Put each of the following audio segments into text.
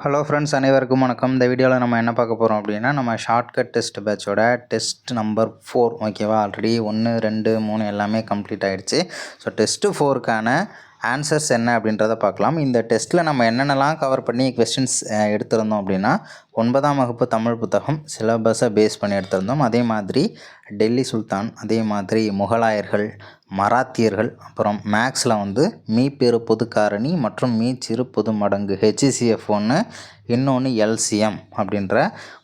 Hello friends, அனைவருக்கும் வணக்கம். இந்த வீடியோவில் நம்ம என்ன பார்க்க போகிறோம் அப்படின்னா, நம்ம ஷார்ட்கட் டெஸ்ட் பேட்சோட டெஸ்ட் நம்பர் 4 ஓகேவா. ஆல்ரெடி 1, 2, 3 எல்லாமே கம்ப்ளீட் ஆகிடுச்சு. ஸோ டெஸ்ட்டு 4க்கான ஆன்சர்ஸ் என்ன அப்படின்றத பார்க்கலாம். இந்த டெஸ்ட்டில் நம்ம என்னென்னலாம் கவர் பண்ணி கொஸ்டின்ஸ் எடுத்திருந்தோம் அப்படின்னா, 9ஆம் வகுப்பு தமிழ் புத்தகம் சிலபஸை பேஸ் பண்ணி எடுத்திருந்தோம். அதே மாதிரி டெல்லி சுல்தான், அதே மாதிரி முகலாயர்கள், மராத்தியர்கள், அப்புறம் மேக்ஸில் வந்து மீ பெரு பொது காரணி மற்றும் மீ சிறு பொது மடங்கு HCF ஒன்று, இன்னொன்று LCM அப்படின்ற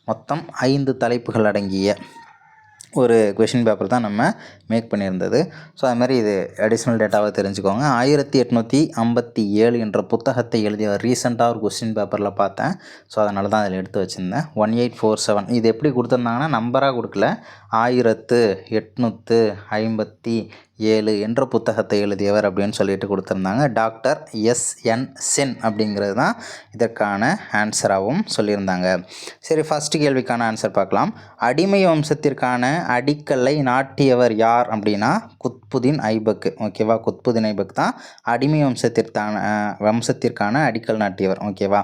மொத்தம் 5 தலைப்புகள் அடங்கிய ஒரு கொஷின் பேப்பர் தான் நம்ம மேக் பண்ணியிருந்தது. ஸோ அதுமாதிரி இது அடிஷ்னல் டேட்டாவை தெரிஞ்சுக்கோங்க. 1857 என்ற புத்தகத்தை எழுதிய ரீசெண்டாக ஒரு கொஸ்டின் பேப்பரில் பார்த்தேன். ஸோ அதனால தான் அதில் எடுத்து வச்சுருந்தேன். 1847 இது எப்படி கொடுத்துருந்தாங்கன்னா நம்பராக கொடுக்கல, 1857 என்ற புத்தகத்தை எழுதியவர் அப்படின்னு சொல்லிட்டு கொடுத்துருந்தாங்க. டாக்டர் SN சென் அப்படிங்கிறது தான் இதற்கான ஆன்சராகவும் சொல்லியிருந்தாங்க. சரி, ஃபஸ்ட்டு கேள்விக்கான ஆன்சர் பார்க்கலாம். அடிமை வம்சத்திற்கான அடிக்கல்லை நாட்டியவர் யார் அப்படின்னா குத்புதீன் ஐபக். ஓகேவா, குத்புதீன் ஐபக் தான் அடிமை வம்சத்திற்கான அடிக்கல் நாட்டியவர். ஓகேவா.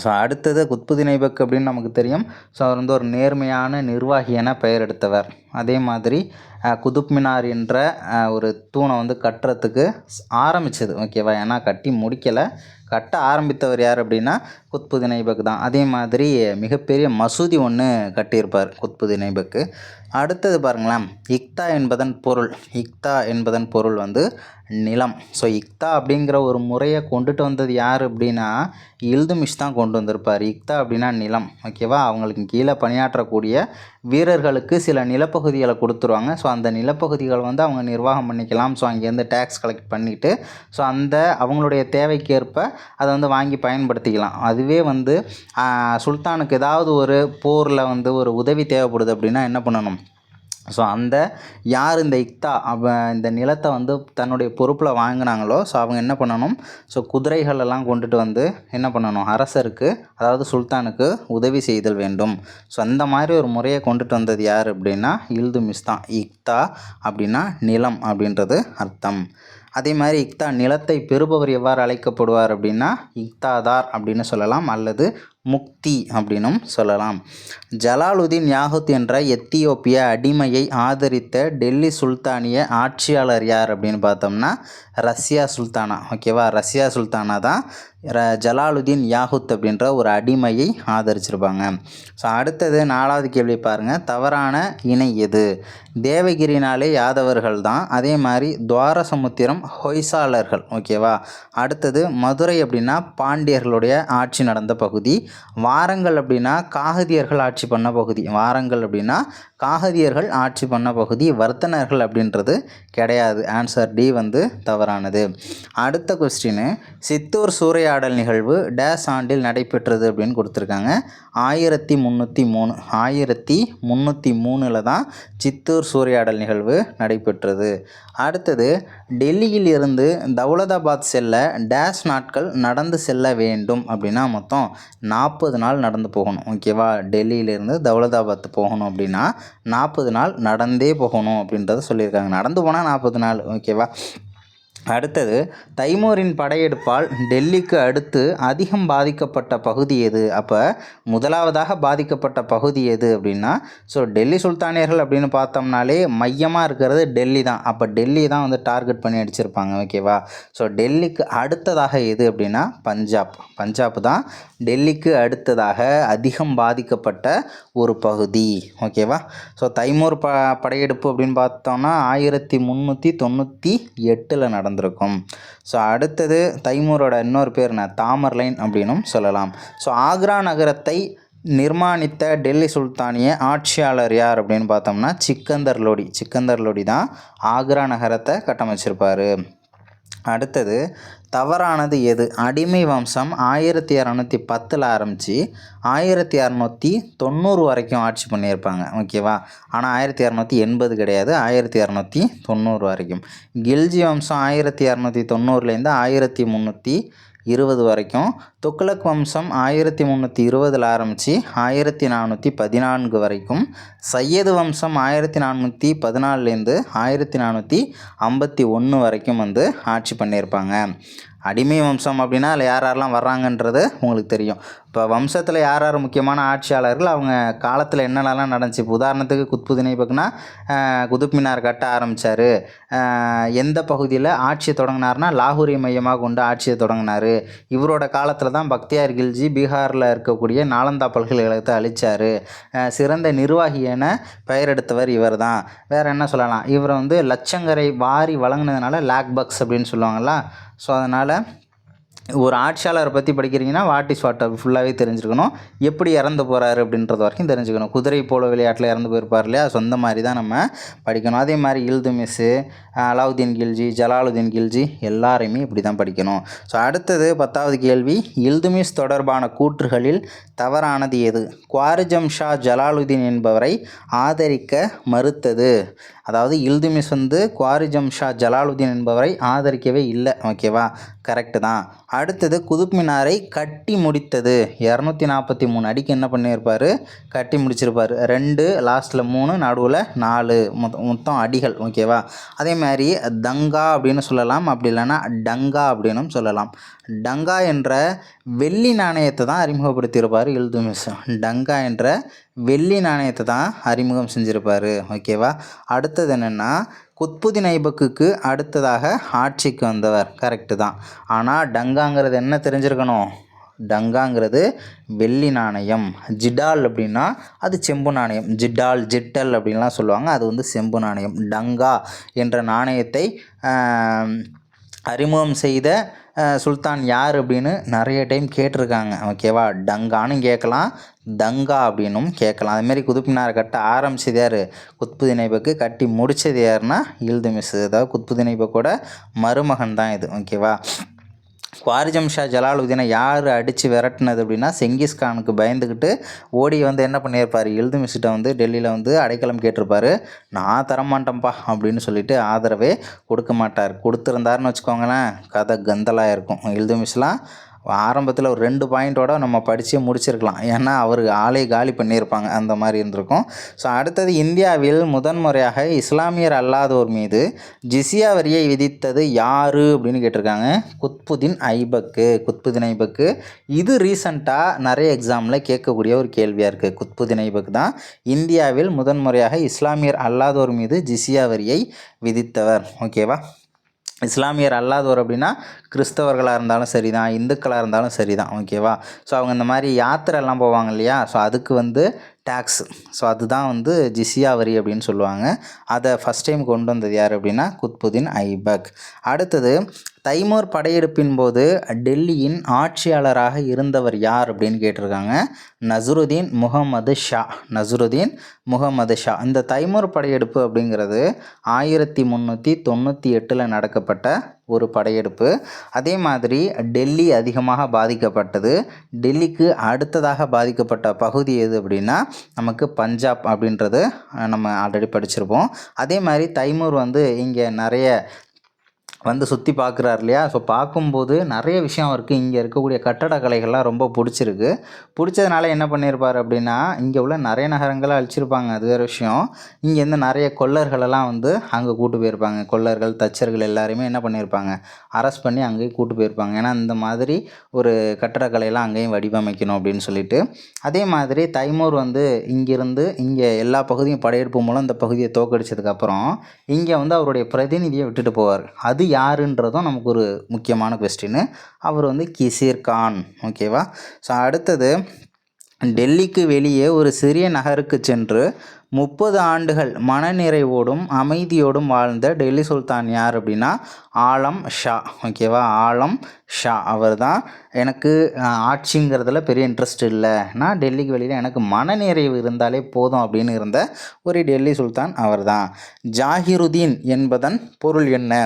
ஸோ அடுத்தது குத்புதீன் ஐபக் அப்படின்னு நமக்கு தெரியும். ஸோ அவர் வந்து ஒரு நேர்மையான நிர்வாகி என பெயர் எடுத்தவர். அதே மாதிரி குதுப் மினார் என்ற ஒரு தூணை வந்து கட்டுறதுக்கு ஆரம்பித்தது. ஓகேவா, ஏன்னா கட்டி முடிக்கலை, கட்ட ஆரம்பித்தவர் யார் அப்படின்னா குத்புதீன் ஐபக் தான். அதே மாதிரி மிகப்பெரிய மசூதி ஒன்று கட்டியிருப்பார் குத்புதீன் ஐபக்கு. அடுத்தது பாருங்களேன், இக்தா என்பதன் பொருள் வந்து நிலம். ஸோ இக்தா அப்படிங்கிற ஒரு முறையை கொண்டுட்டு வந்தது யார் அப்படின்னா இல்துமிஷ் தான் கொண்டு வந்திருப்பார். இக்தா அப்படின்னா நிலம். ஓகேவா, அவங்களுக்கு கீழே பணியாற்றக்கூடிய வீரர்களுக்கு சில நிலப்பகுதிகளை கொடுத்துருவாங்க. ஸோ அந்த நிலப்பகுதிகள் வந்து அவங்க நிர்வாகம் பண்ணிக்கலாம். ஸோ அங்கேருந்து டேக்ஸ் கலெக்ட் பண்ணிவிட்டு ஸோ அந்த அவங்களுடைய தேவைக்கேற்ப அதை வந்து வாங்கி பயன்படுத்திக்கலாம். அதுவே வந்து சுல்தானுக்கு ஏதாவது ஒரு போரில் வந்து ஒரு உதவி தேவைப்படுது அப்படின்னா என்ன பண்ணணும், ஸோ அந்த யார் இந்த இக்தா இந்த நிலத்தை வந்து தன்னுடைய பொறுப்பில் வாங்கினாங்களோ ஸோ அவங்க என்ன பண்ணணும், ஸோ குதிரைகளெல்லாம் கொண்டுட்டு வந்து என்ன பண்ணணும், அரசருக்கு அதாவது சுல்தானுக்கு உதவி செய்தல் வேண்டும். ஸோ அந்த மாதிரி ஒரு முறையை கொண்டுட்டு வந்தது யார் அப்படின்னா இல்துமிஷ் தான். இக்தா அப்படின்னா நிலம் அப்படின்றது அர்த்தம். அதே மாதிரி இக்தா நிலத்தை பெறுபவர் எவ்வாறு அழைக்கப்படுவார் அப்படின்னா இக்தாதார் அப்படின்னு சொல்லலாம், அல்லது முக்தி அப்படின்னும் சொல்லலாம். ஜலாலுதீன் யாகுத் என்ற எத்தியோப்பிய அடிமையை ஆதரித்த டெல்லி சுல்தானிய ஆட்சியாளர் யார் அப்படின்னு பார்த்தோம்னா ரஷ்யா சுல்தானா. ஓகேவா, ரஷ்யா சுல்தானா தான் ஜலாலுதீன் யாகுத் அப்படின்ற ஒரு அடிமையை ஆதரிச்சிருப்பாங்க. ஸோ அடுத்தது 4வது கேள்வி பாருங்கள். தவறான இணை எது? தேவகிரினாலே யாதவர்கள் தான். அதே மாதிரி துவாரசமுத்திரம் ஹொய்சாளர்கள். ஓகேவா. அடுத்தது மதுரை அப்படின்னா பாண்டியர்களுடைய ஆட்சி நடந்த பகுதி. வாரங்கள் அப்படின்னா காகதியர்கள் ஆட்சி பண்ண பகுதி. வர்த்தனர்கள் அப்படின்றது கிடையாது. ஆன்சர் டி வந்து தவறானது. அடுத்த கொஸ்டின், சித்தூர் சூறையாடல் நிகழ்வு டேஸ் ஆண்டில் நடைபெற்றது அப்படின்னு கொடுத்துருக்காங்க. 1303 தான் சித்தூர் சூறையாடல் நிகழ்வு நடைபெற்றது. அடுத்தது, டெல்லியில் இருந்து தௌலதாபாத் செல்ல டேஸ் நாட்கள் நடந்து செல்ல வேண்டும் அப்படின்னா மொத்தம் 40 நாள் நடந்து போகணும். ஓகேவா, டெல்லியிலேருந்து தௌலதாபாத் போகணும் அப்படின்னா 40 நாள் நடந்தே போகணும் அப்படின்றத சொல்லியிருக்காங்க. நடந்து போனால் 40 நாள். ஓகேவா. அடுத்தது, தைமூரின் படையெடுப்பால் டெல்லிக்கு அடுத்து அதிகம் பாதிக்கப்பட்ட பகுதி எது? அப்போ முதலாவதாக பாதிக்கப்பட்ட பகுதி எது அப்படின்னா ஸோ டெல்லி சுல்தானியர்கள் அப்படின்னு பார்த்தோம்னாலே மையமாக இருக்கிறது டெல்லி தான். அப்போ டெல்லி தான் வந்து டார்கெட் பண்ணி அடிச்சிருப்பாங்க. ஓகேவா. ஸோ டெல்லிக்கு அடுத்ததாக எது அப்படின்னா பஞ்சாப் தான் டெல்லிக்கு அடுத்ததாக அதிகம் பாதிக்கப்பட்ட ஒரு பகுதி. ஓகேவா. ஸோ தைமூர் படையெடுப்பு அப்படின்னு பார்த்தோம்னா 1398 நடந்திருக்கும். ஸோ அடுத்தது, தைமூரோட இன்னொரு பேர் என்ன, தாமர்லைன் அப்படின்னும் சொல்லலாம். ஸோ ஆக்ரா நகரத்தை நிர்மாணித்த டெல்லி சுல்தானிய ஆட்சியாளர் யார் அப்படின்னு பார்த்தோம்னா சிக்கந்தர் லோடி தான் ஆக்ரா நகரத்தை கட்டமைச்சிருப்பார். அடுத்தது, தவறானது எது? அடிமை வம்சம் 1210 ஆரம்பித்து 1690 வரைக்கும் ஆட்சி பண்ணியிருப்பாங்க. ஓகேவா. ஆனால் 1280 கிடையாது, 1290 வரைக்கும். கில்ஜி வம்சம் 1290 1320 வரைக்கும். துக்ளக் வம்சம் 1320 ஆரம்பித்து 1414 வரைக்கும். சையது வம்சம் 1414 1451 வரைக்கும் வந்து ஆட்சி பண்ணியிருப்பாங்க. அடிமை வம்சம் அப்படின்னா அதில் யார் யாரெல்லாம் வர்றாங்கன்றது உங்களுக்கு தெரியும். இப்போ வம்சத்தில் யார் யார் முக்கியமான ஆட்சியாளர்கள், அவங்க காலத்தில் என்னென்னலாம் நடந்துச்சு. இப்போ உதாரணத்துக்கு குத்புதீன் ஐபக்னா குதுப் மினார் கட்ட ஆரம்பித்தார். எந்த பகுதியில் ஆட்சியை தொடங்கினார்னா லாகூரை மையமாக கொண்டு ஆட்சியை தொடங்கினார். இவரோட காலத்தில் தான் பக்தியார் கில்ஜி பீகாரில் இருக்கக்கூடிய நாலந்தா பல்கலைக்கழகத்தை அழித்தார். சிறந்த நிர்வாகி என பெயர் எடுத்தவர் இவர் தான். வேறு என்ன சொல்லலாம், இவரை வந்து லட்சங்கரை வாரி வழங்கினதுனால லாக் பக்ஸ் அப்படின்னு சொல்லுவாங்களா. ஸோ அதனால் ஒரு ஆட்சியாளரை பற்றி படிக்கிறீங்கன்னா வாட் இஸ் வாட் ஃபுல்லாகவே தெரிஞ்சுக்கணும். எப்படி இறந்து போகிறாரு அப்படின்றது வரைக்கும் தெரிஞ்சுக்கணும். குதிரை போல விளையாட்டில் இறந்து போயிருப்பார் இல்லையா, சொந்த மாதிரி தான் நம்ம படிக்கணும். அதே மாதிரி இல்துமிஸு, அலாவுதீன் கில்ஜி, ஜலாலுதீன் கில்ஜி எல்லாரையுமே இப்படி தான் படிக்கணும். ஸோ அடுத்தது 10வது கேள்வி, இல்துமிஸ் தொடர்பான கூற்றுகளில் தவறானது எது? குவாரிஜம் ஷா ஜலாலுதீன் என்பவரை ஆதரிக்க மறுத்தது. அதாவது இல்துமிஸ் வந்து குவாரிஜம் ஷா ஜலாலுதீன் என்பவரை ஆதரிக்கவே இல்லை. ஓகேவா, கரெக்டு தான். அடுத்தது குதுப் மினாரை கட்டி முடித்தது. 243 அடிக்கு என்ன பண்ணியிருப்பார், கட்டி முடிச்சிருப்பார். 2 லாஸ்ட்டில் 3 நடுவில் 4 மொத்தம் அடிகள். ஓகேவா. அதே மாதிரி தங்கா அப்படின்னு சொல்லலாம், அப்படி இல்லைன்னா டங்கா அப்படின்னும் சொல்லலாம். டங்கா என்ற வெள்ளி நாணயத்தை தான் அறிமுகப்படுத்தியிருப்பார் இல்துமிஸ். டங்கா என்ற வெள்ளி நாணயத்தை தான் அறிமுகம் செஞ்சுருப்பார். ஓகேவா. அடுத்தது என்னென்னா குத்புதீன் ஐபக்குக்கு அடுத்ததாக ஆட்சிக்கு வந்தவர். கரெக்டு தான். ஆனால் டங்காங்கிறது என்ன தெரிஞ்சிருக்கணும், டங்காங்கிறது வெள்ளி நாணயம். ஜிடால் அப்படின்னா அது செம்பு நாணயம். ஜிட்டல் அப்படின்லாம் சொல்லுவாங்க, அது வந்து செம்பு நாணயம். டங்கா என்ற நாணயத்தை அறிமுகம் செய்த சுல்தான் யார் அப்படின்னு நிறைய டைம் கேட்டிருக்காங்க. ஓகேவா. டங்கான்னு கேட்கலாம், தங்கா அப்படின்னும் கேட்கலாம். அதுமாரி குதுப் மினார் கட்ட ஆரம்பிச்சது யார், குத்புதீன் ஐபக்கு. கட்டி முடித்தது யாருன்னா இல்துமிஸ். அதாவது குத்புதீன் ஐபக்கோட மருமகன் தான் இது. ஓகேவா. குவாரிஜம் ஷா ஜலாலுதீனை யார் அடித்து விரட்டினது அப்படின்னா செங்கிஸ்கானுக்கு பயந்துக்கிட்டு ஓடி வந்து என்ன பண்ணியிருப்பார், இல்துமிஸ்கிட்ட வந்து டெல்லியில் வந்து அடைக்கலம் கேட்டிருப்பார். நான் தரமாட்டேன்ப்பா அப்படின்னு சொல்லிட்டு ஆதரவே கொடுக்க மாட்டார். கொடுத்துருந்தாருன்னு வச்சுக்கோங்களேன், கதை கந்தலாக இருக்கும். இல்துமிஸ்லாம் ஆரம்பத்தில் ஒரு 2 பாயிண்ட்டோட நம்ம படித்து முடிச்சிருக்கலாம். ஏன்னா அவர் ஆளே காலி பண்ணியிருப்பாங்க, அந்த மாதிரி இருந்திருக்கும். ஸோ அடுத்தது, இந்தியாவில் முதன்முறையாக இஸ்லாமியர் அல்லாதோர் மீது ஜிசியா வரியை விதித்தது யார் அப்படின்னு கேட்டிருக்காங்க. குத்புதீன் ஐபக்கு. இது ரீசண்டாக நிறைய எக்ஸாமில் கேட்கக்கூடிய ஒரு கேள்வியாக இருக்குது. குத்புதீன் ஐபக் தான் இந்தியாவில் முதன்முறையாக இஸ்லாமியர் அல்லாதோர் மீது ஜிசியா வரியை விதித்தவர். ஓகேவா. இஸ்லாமியர் அல்லாதவர் அப்படின்னா கிறிஸ்தவர்களாக இருந்தாலும் சரி தான், இந்துக்களாக இருந்தாலும் சரி தான். ஓகேவா. ஸோ அவங்க இந்த மாதிரி யாத்திரைலாம் போவாங்க இல்லையா, ஸோ அதுக்கு வந்து டேக்ஸ், ஸோ அதுதான் வந்து ஜிசியா வரி அப்படின்னு சொல்லுவாங்க. அதை ஃபஸ்ட் டைம் கொண்டு வந்தது யார் அப்படின்னா குத்புதீன் ஐபக். அடுத்தது, தைமூர் படையெடுப்பின் போது டெல்லியின் ஆட்சியாளராக இருந்தவர் யார் அப்படின்னு கேட்டிருக்காங்க. நசுருதீன் முகமது ஷா. இந்த தைமூர் படையெடுப்பு அப்படிங்கிறது 1398 நடக்கப்பட்ட ஒரு படையெடுப்பு. அதே மாதிரி டெல்லி அதிகமாக பாதிக்கப்பட்டது. டெல்லிக்கு அடுத்ததாக பாதிக்கப்பட்ட பகுதி எது அப்படின்னா நமக்கு பஞ்சாப் அப்படின்றது நம்ம ஆல்ரெடி படிச்சிருப்போம். அதே மாதிரி தைமூர் வந்து இங்கே நிறைய வந்து சுற்றி பார்க்குறாரு இல்லையா. ஸோ பார்க்கும்போது நிறைய விஷயம் இருக்குது. இங்கே இருக்கக்கூடிய கட்டடக்கலைகள்லாம் ரொம்ப பிடிச்சதுனால என்ன பண்ணியிருப்பார் அப்படின்னா இங்கே உள்ள நிறைய நகரங்களை அழிச்சிருப்பாங்க, அது வேறு விஷயம். இங்கேருந்து நிறைய கொள்ளர்களெல்லாம் வந்து அங்கே கூட்டு போயிருப்பாங்க. கொள்ளர்கள், தச்சர்கள் எல்லாருமே என்ன பண்ணியிருப்பாங்க, அரெஸ்ட் பண்ணி அங்கேயே கூட்டு போயிருப்பாங்க. ஏன்னா இந்த மாதிரி ஒரு கட்டடக்கலையெல்லாம் அங்கேயும் வடிவமைக்கணும் அப்படின்னு சொல்லிட்டு. அதே மாதிரி தைமூர் வந்து இங்கேருந்து இங்கே எல்லா பகுதியும் படையெடுப்பு மூலம் இந்த பகுதியை தோக்கடிச்சதுக்கப்புறம் இங்கே வந்து அவருடைய பிரதிநிதியை விட்டுட்டு போவார். அது யாருன்றதும் நமக்கு ஒரு முக்கியமான கொஸ்டின். அவர் வந்து கிசீர் கான். ஓகேவா. ஸோ அடுத்தது, டெல்லிக்கு வெளியே ஒரு சிறிய நகருக்கு சென்று 30 ஆண்டுகள் மனநிறைவோடும் அமைதியோடும் வாழ்ந்த டெல்லி சுல்தான் யார் அப்படின்னா ஆலம் ஷா. ஓகேவா. ஆலம் ஷா அவர் தான். எனக்கு ஆட்சிங்கிறதுல பெரிய இன்ட்ரெஸ்ட் இல்லை, நான் டெல்லிக்கு வெளியில் எனக்கு மனநிறைவு இருந்தாலே போதும் அப்படின்னு இருந்த ஒரு டெல்லி சுல்தான் அவர் தான். ஜாகிருதீன் என்பதன் பொருள் என்ன?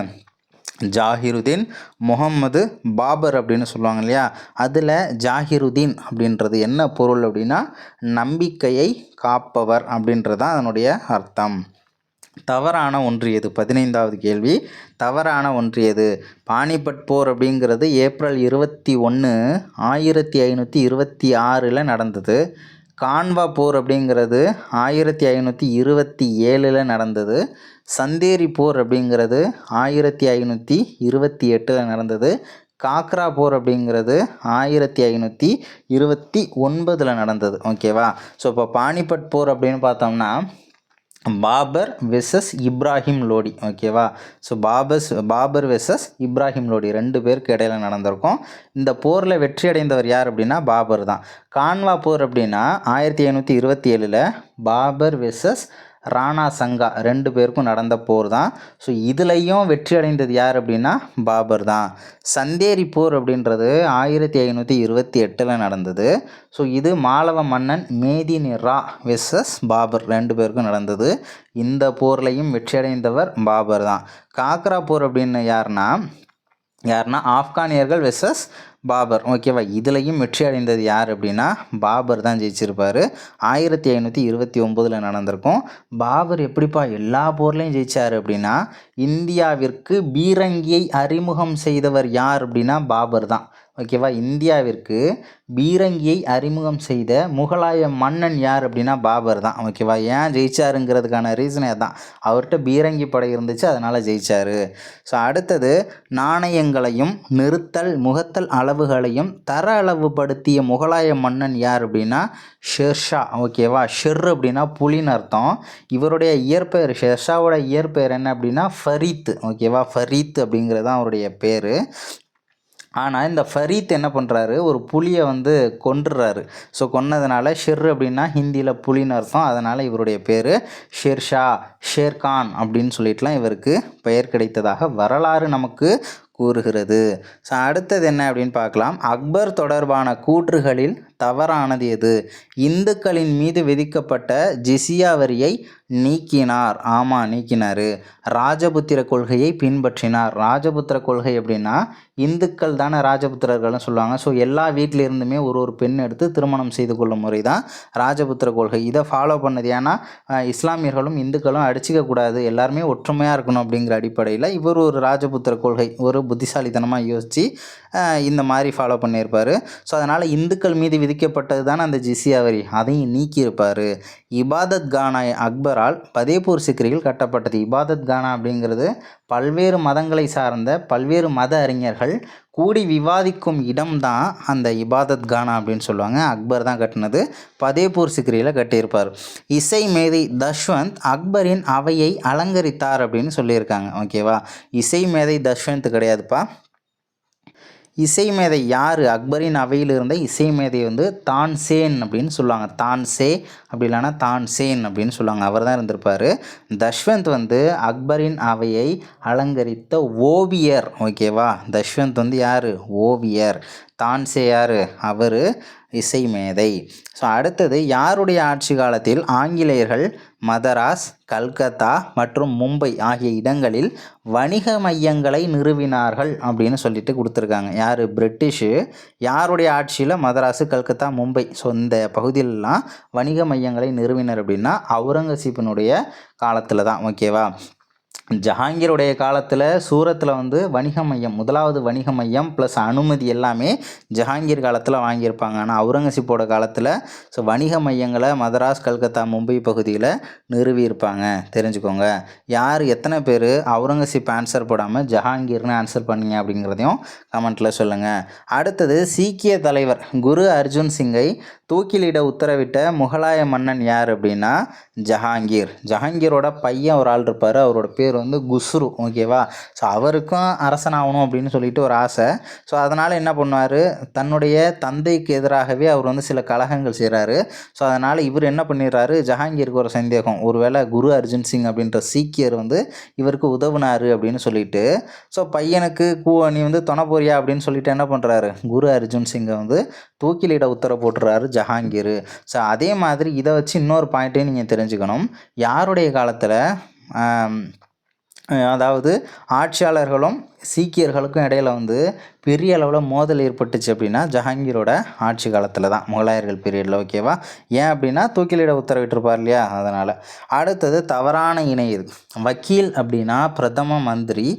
ஜாகிருதீன் முகம்மது பாபர் அப்படின்னு சொல்லுவாங்க இல்லையா, அதில் ஜாகிருதீன் அப்படின்றது என்ன பொருள் அப்படின்னா நம்பிக்கையை காப்பவர் அப்படின்றது தான் அதனுடைய அர்த்தம். தவறான ஒன்று எது? 15வது கேள்வி, தவறான ஒன்று எது? பானிபட் போர் அப்படிங்கிறது ஏப்ரல் 21, 1526 நடந்தது. கான்வா போர் அப்படிங்கிறது 1527 நடந்தது. சந்தேரி போர் அப்படிங்கிறது 1528 நடந்தது. காக்ரா போர் அப்படிங்கிறது 1529 நடந்தது. ஓகேவா. ஸோ இப்போ பானிபட் போர் அப்படின்னு பார்த்தோம்னா பாபர் வெர்சஸ் இப்ராஹிம் லோடி. ஓகேவா. ஸோ பாபர் வெர்சஸ் இப்ராஹிம் லோடி 2 பேருக்கு இடையில நடந்திருக்கும். இந்த போரில் வெற்றி அடைந்தவர் யார் அப்படின்னா பாபர் தான். கான்வா போர் அப்படின்னா 1527 பாபர் வெர்சஸ் ராணா சங்கா 2 பேருக்கும் நடந்த போர் தான். ஸோ இதுலேயும் வெற்றி அடைந்தது யார் அப்படின்னா பாபர் தான். சந்தேரி போர் அப்படின்றது 1528 நடந்தது. ஸோ இது மாலவ மன்னன் மேதினிரா வெர்சஸ் பாபர் 2 பேருக்கும் நடந்தது. இந்த போர்லையும் வெற்றி அடைந்தவர் பாபர் தான். காக்ரா போர் அப்படின்னு யாருன்னா ஆப்கானியர்கள் வெர்சஸ் பாபர். ஓகேவா. இதுலேயும் வெற்றி அடைந்தது யார் அப்படின்னா பாபர் தான் ஜெயிச்சிருப்பார். 1529 நடந்திருக்கும். பாபர் எப்படிப்பா எல்லா போர்லையும் ஜெயிச்சார் அப்படின்னா இந்தியாவிற்கு பீரங்கியை அறிமுகம் செய்தவர் யார் அப்படின்னா பாபர் தான். ஓகேவா. இந்தியாவிற்கு பீரங்கியை அறிமுகம் செய்த முகலாய மன்னன் யார் அப்படின்னா பாபர் தான். ஓகேவா. ஏன் ஜெயிச்சாருங்கிறதுக்கான ரீசனே தான், அவர்கிட்ட பீரங்கி படை இருந்துச்சு, அதனால் ஜெயிச்சார். ஸோ அடுத்தது நாணயங்களையும் நிறுத்தல் முகத்தல் அளவுகளையும் தர அளவுபடுத்திய முகலாய மன்னன் யார் அப்படின்னா ஷெர்ஷா. ஓகேவா. ஷெர் அப்படின்னா புலின்னு அர்த்தம். இவருடைய இயற்பெயர் ஷெர்ஷாவோட இயற்பெயர் என்ன அப்படின்னா ஃபரீத். ஓகேவா. ஃபரீத் அப்படிங்கிறது தான் அவருடைய பேர். ஆனால் இந்த ஃபரீத் என்ன பண்ணுறாரு, ஒரு புலியை கொன்றுறாரு. ஸோ கொன்னதுனால ஷெர் அப்படின்னா ஹிந்தியில் புலின்னு அர்த்தம். அதனால் இவருடைய பேர் ஷெர்ஷா, ஷேர்கான் அப்படின்னு சொல்லிட்டுலாம் இவருக்கு பெயர் கிடைத்ததாக வரலாறு நமக்கு கூறுகிறது. ஸோ அடுத்தது என்ன அப்படின்னு பார்க்கலாம். அக்பர் தொடர்பான கூற்றுகளில் தவறானது எது? இந்துக்களின் மீது விதிக்கப்பட்ட ஜிசியா வரியை நீக்கினார். ஆமாம், நீக்கினார். ராஜபுத்திர கொள்கையை பின்பற்றினார். ராஜபுத்திர கொள்கை அப்படின்னா இந்துக்கள் தானே ராஜபுத்திரர்கள்னு சொல்லுவாங்க. ஸோ எல்லா வீட்டிலிருந்துமே ஒரு பெண் எடுத்து திருமணம் செய்து கொள்ளும் முறை தான் ராஜபுத்திர கொள்கை. இதை ஃபாலோ பண்ணது ஏன்னா இஸ்லாமியர்களும் இந்துக்களும் அடிச்சிக்கக்கூடாது, எல்லாருமே ஒற்றுமையாக இருக்கணும் அப்படிங்கிற அடிப்படையில் இவர் ஒரு ராஜபுத்திர கொள்கை ஒரு புத்திசாலித்தனமாக யோசித்து இந்த மாதிரி ஃபாலோ பண்ணியிருப்பார். ஸோ அதனால் இந்துக்கள் மீது விதிக்கப்பட்டது தானே அந்த ஜிசியா வரி, அதையும் நீக்கியிருப்பார். இபாதத் கானா அக்பரால் பதேபூர் சிக்ரியில் கட்டப்பட்டது. இபாதத் கானா அப்படிங்கிறது பல்வேறு மதங்களை சார்ந்த பல்வேறு மத அறிஞர்கள் கூடி விவாதிக்கும் இடம்தான் அந்த இபாதத் கானா அப்படின்னு சொல்லுவாங்க. அக்பர் தான் கட்டினது. பதேபூர் சிக்ரியில் கட்டியிருப்பார். இசை மேதை தஷ்வந்த் அக்பரின் அவையை அலங்கரித்தார் அப்படின்னு சொல்லியிருக்காங்க. ஓகேவா. இசை மேதை தஷ்வந்த் கிடையாதுப்பா. இசை மேதை யார்? அக்பரின் அவையில் இருந்த இசை மேதை தான்சேன் அப்படின்னு சொல்லுவாங்க. தான்சே அப்படி இல்லைன்னா தான்சேன் அப்படின்னு சொல்லுவாங்க. அவர் தான் இருந்திருப்பார். தஷ்வந்த் அக்பரின் அவையை அலங்கரித்த ஓவியர். ஓகேவா. தஷ்வந்த் யார்? ஓவியர். தான்சே யார்? அவர் இசை மேதை. ஸோ அடுத்தது யாருடைய ஆட்சி காலத்தில் ஆங்கிலேயர்கள் மதராஸ், கல்கத்தா மற்றும் மும்பை ஆகிய இடங்களில் வணிக மையங்களை நிறுவினார்கள் அப்படின்னு சொல்லிட்டு கொடுத்துருக்காங்க. யார்? பிரிட்டிஷு. யாருடைய ஆட்சியில் மதராசு, கல்கத்தா, மும்பை ஸோ இந்த பகுதியிலலாம் வணிக மையங்களை நிறுவினர் அப்படின்னா அவுரங்கசீப்பினுடைய காலத்தில் தான். ஓகேவா. ஜஹாங்கீருடைய காலத்தில் சூரத்தில் வணிக மையம், முதலாவது வணிக மையம் ப்ளஸ் அனுமதி எல்லாமே ஜஹாங்கீர் காலத்தில் வாங்கியிருப்பாங்க. ஆனால் அவுரங்கசீப்போட காலத்தில் ஸோ வணிக மையங்களை மதராஸ், கல்கத்தா, மும்பை பகுதியில் நிறுவியிருப்பாங்க. தெரிஞ்சுக்கோங்க. யார் எத்தனை பேர் அவுரங்கசீப் ஆன்சர் போடாமல் ஜஹாங்கீர்னு ஆன்சர் பண்ணீங்க அப்படிங்கிறதையும் கமெண்ட்டில் சொல்லுங்கள். அடுத்தது சீக்கிய தலைவர் குரு அர்ஜுன் சிங்கை தூக்கிலிட உத்தரவிட்ட முகலாய மன்னன் யார் அப்படின்னா ஜஹாங்கீர். ஜஹாங்கீரோட பையன் ஒரு ஆள் இருப்பார், அவரோட பேர் குஸ்ரு. ஓகேவா. ஸோ அவருக்கும் அரசனாகணும் அப்படின்னு சொல்லிட்டு ஒரு ஆசை. ஸோ அதனால் என்ன பண்ணுவார், தன்னுடைய தந்தைக்கு எதிராகவே அவர் சில கலகங்கள் செய்கிறாரு. ஸோ அதனால் இவர் என்ன பண்ணிடுறாரு, ஜஹாங்கீருக்கு ஒரு சந்தேகம், ஒருவேளை குரு அர்ஜுன் சிங் அப்படின்ற சீக்கியர் இவருக்கு உதவுனார் அப்படின்னு சொல்லிட்டு ஸோ பையனுக்கு நீ துணை போறியா அப்படின்னு சொல்லிட்டு என்ன பண்ணுறாரு, குரு அர்ஜுன் சிங்கை தூக்கிலிட உத்தரவு போட்டுறாரு ஜஹாங்கீர். ஸோ அதே மாதிரி இதை வச்சு இன்னொரு பாயிண்ட்டையும் நீங்கள் தெரிஞ்சுக்கணும். யாருடைய காலத்தில் அதாவது ஆட்சியாளர்களும் சீக்கியர்களுக்கும் இடையில் பெரிய அளவில் மோதல் ஏற்பட்டுச்சு அப்படின்னா ஜஹாங்கீரோட ஆட்சி காலத்தில் தான், முகலாயர்கள் பீரியடில். ஓகேவா. ஏன் அப்படின்னா தூக்கிலிட உத்தரவிட்டிருப்பார் இல்லையா, அதனால். அடுத்தது தவறான இணை இது. வக்கீல் அப்படின்னா பிரதம மந்திரி.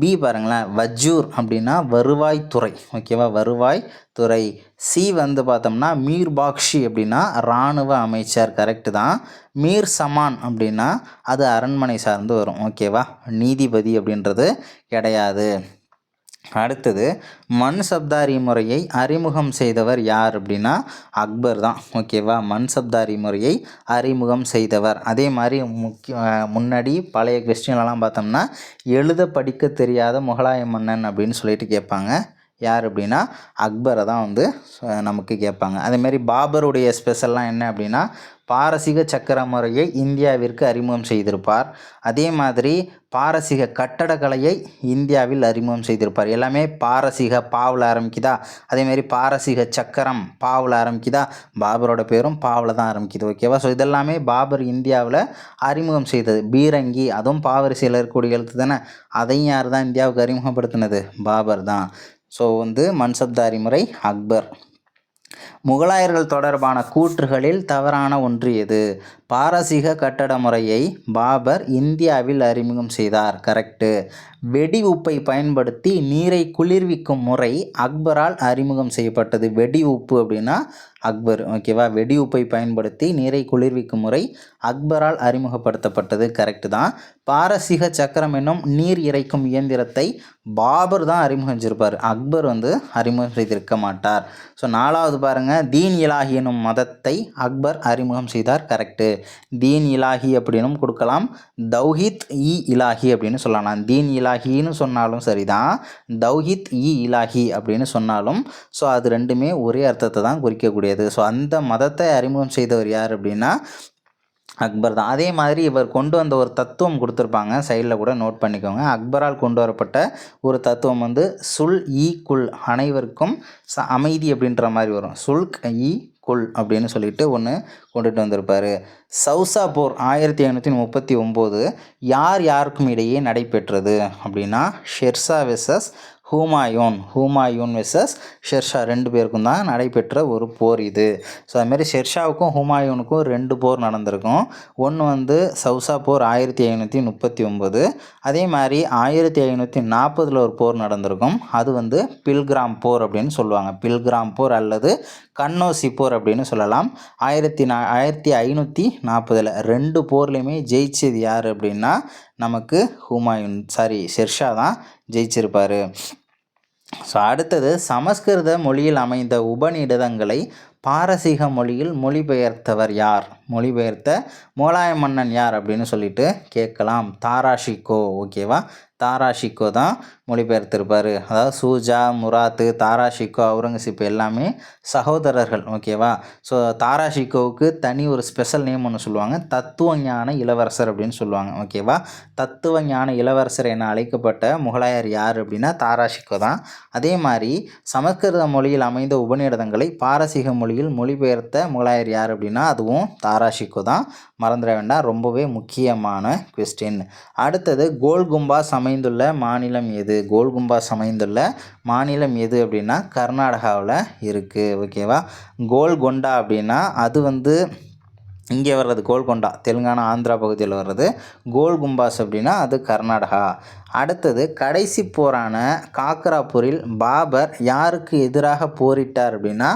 பி பாருங்களேன், வஜூர் அப்படின்னா வருவாய்த்துறை. ஓகேவா. வருவாய்த்துறை. சி பார்த்தோம்னா மீர் பாக்ஷி அப்படின்னா இராணுவ அமைச்சர். கரெக்டு தான். மீர் சமான் அப்படின்னா அது அரண்மனை சார்ந்து வரும். ஓகேவா. நீதிபதி அப்படின்றது கிடையாது. அடுத்தது மன்சப்தாரி முறையை அறிமுகம் செய்தவர் யார் அப்படின்னா அக்பர் தான். ஓகேவா, மன்சப்தாரி முறையை அறிமுகம் செய்தவர். அதே மாதிரி முன்னாடி பழைய கொஸ்டின்லாம் பார்த்தோம்னா எழுத படிக்க தெரியாத முகலாய மன்னன் அப்படின்னு சொல்லிட்டு கேட்பாங்க. யார் அப்படின்னா அக்பரை தான் வந்து நமக்கு கேட்பாங்க. அதேமாரி பாபருடைய ஸ்பெஷல்லாம் என்ன அப்படின்னா பாரசீக சக்கர முறையை இந்தியாவிற்கு அறிமுகம் செய்திருப்பார். அதே மாதிரி பாரசீக கட்டடக்கலையை இந்தியாவில் அறிமுகம் செய்திருப்பார். எல்லாமே பாரசீக பாவில் ஆரம்பிக்குதா, அதேமாரி பாரசீக சக்கரம் பாவில் ஆரம்பிக்குதா, பாபரோட பேரும் பாவில் தான் ஆரம்பிக்குது. ஓகேவா, ஸோ இதெல்லாமே பாபர் இந்தியாவில் அறிமுகம் செய்தது. பீரங்கி அதுவும் பாவரிசையில் இருக்கக்கூடிய எழுத்து தானே, அதையும் யார் தான் இந்தியாவுக்கு அறிமுகப்படுத்தினது, பாபர் தான். ஸோ வந்து மன்சப்தாரி முறை அக்பர். முகலாயர்கள் தொடர்பான கூற்றுகளில் தவறான ஒன்று எது? பாரசீக கட்டட முறையை பாபர் இந்தியாவில் அறிமுகம் செய்தார். கரெக்டு. வெடி உப்பை பயன்படுத்தி நீரை குளிர்விக்கும் முறை அக்பரால் அறிமுகம் செய்யப்பட்டது. வெடி உப்பு அப்படின்னா அக்பர். ஓகேவா, வெடி உப்பை பயன்படுத்தி நீரை குளிர்விக்கும் முறை அக்பரால் அறிமுகப்படுத்தப்பட்டது. கரெக்டு தான். பாரசீக சக்கரம் என்னும் நீர் இறைக்கும் இயந்திரத்தை பாபர் தான் அறிமுகம் செஞ்சிருப்பார், அக்பர் வந்து அறிமுகம் செய்திருக்க மாட்டார். ஸோ 4வது பாருங்கள், தீன் இலாஹி எனும் மதத்தை அக்பர் அறிமுகம் செய்தார். கரெக்டு. தீன் இலாஹி அப்படின்னும் கொடுக்கலாம், தௌஹித் இ இலாஹி அப்படின்னு சொல்லலாம். தீன் இலாஹின்னு சொன்னாலும் சரிதான், தௌஹித் இ இலாஹி அப்படின்னு சொன்னாலும் ஸோ அது ரெண்டுமே ஒரே அர்த்தத்தை தான் குறிக்கக்கூடியது. ஸோ அந்த மதத்தை அறிமுகம் செய்தவர் யார் அப்படின்னா அக்பர் தான். அதே மாதிரி இவர் கொண்டு வந்த ஒரு தத்துவம் கொடுத்துருப்பாங்க, சைடில் கூட நோட் பண்ணிக்கோங்க. அக்பரால் கொண்டு வரப்பட்ட ஒரு தத்துவம் வந்து சுல் இ குல், அனைவருக்கும் அமைதி அப்படின்ற மாதிரி வரும். சுல்க் இ குல் அப்படின்னு சொல்லிட்டு ஒன்று கொண்டுட்டு வந்திருப்பார். சௌசா போர் 1539 யார் யாருக்கும் இடையே நடைபெற்றது அப்படின்னா ஷெர்ஷா வெர்சஸ் ஹூமாயூன் வெர்சஸ் ஷெர்ஷா 2 பேருக்கும் தான் நடைபெற்ற ஒரு போர் இது. ஸோ அதுமாரி ஷெர்ஷாவுக்கும் ஹுமாயூனுக்கும் 2 போர் நடந்திருக்கும். ஒன்று வந்து சௌசா போர் 1539, அதே மாதிரி 1540 ஒரு போர் நடந்திருக்கும். அது வந்து பில்கிராம் போர் அப்படின்னு சொல்லுவாங்க. பில்கிராம் போர் அல்லது கன்னோசி போர் அப்படின்னு சொல்லலாம். 1540 2 போர்லையுமே ஜெயிச்சது யார் அப்படின்னா நமக்கு ஷெர்ஷா தான் ஜெயிச்சிருப்பார். ஸோ அடுத்தது சமஸ்கிருத மொழியில் அமைந்த உபநிடதங்களை பாரசீக மொழியில் மொழிபெயர்த்தவர் யார்? மொழிபெயர்த்த முகலாய மன்னன் யார் அப்படின்னு சொல்லிட்டு கேட்கலாம். தாராஷிகோ. ஓகேவா, தாராஷிகோ தான் மொழிபெயர்த்திருப்பார். அதாவது சூஜா, முராத்து, தாராஷிகோ, அவுரங்கசீப் எல்லாமே சகோதரர்கள். ஓகேவா, ஸோ தாராஷிகோவுக்கு தனி ஒரு ஸ்பெஷல் நேம் ஒன்று சொல்லுவாங்க, தத்துவஞான இளவரசர் அப்படின்னு சொல்லுவாங்க. ஓகேவா, தத்துவஞான இளவரசர் என அழைக்கப்பட்ட முகலாயர் யார் அப்படின்னா தாராஷிகோ தான். அதே மாதிரி சமஸ்கிருத மொழியில் அமைந்த உபநிடதங்களை பாரசீக மொழியில் மொழிபெயர்த்த முகலாயர் யார் அப்படின்னா அதுவும் தாராஷிகோ தான். மறந்துட வேண்டாம், ரொம்பவே முக்கியமான கொஸ்டின். அடுத்தது கோல்கும்பாஸ் அமைந்துள்ள மாநிலம் எது? கோல்கும்பாஸ் அமைந்துள்ள மாநிலம் எது அப்படின்னா கர்நாடகாவில் இருக்குது. ஓகேவா, கோல்கொண்டா அப்படின்னா அது வந்து இங்கே வர்றது கோல்கொண்டா, தெலுங்கானா ஆந்திரா பகுதியில் வர்றது. கோல்கும்பாஸ் அப்படின்னா அது கர்நாடகா. அடுத்தது கடைசி போரான காக்ராப்பூரில் பாபர் யாருக்கு எதிராக போரிட்டார் அப்படின்னா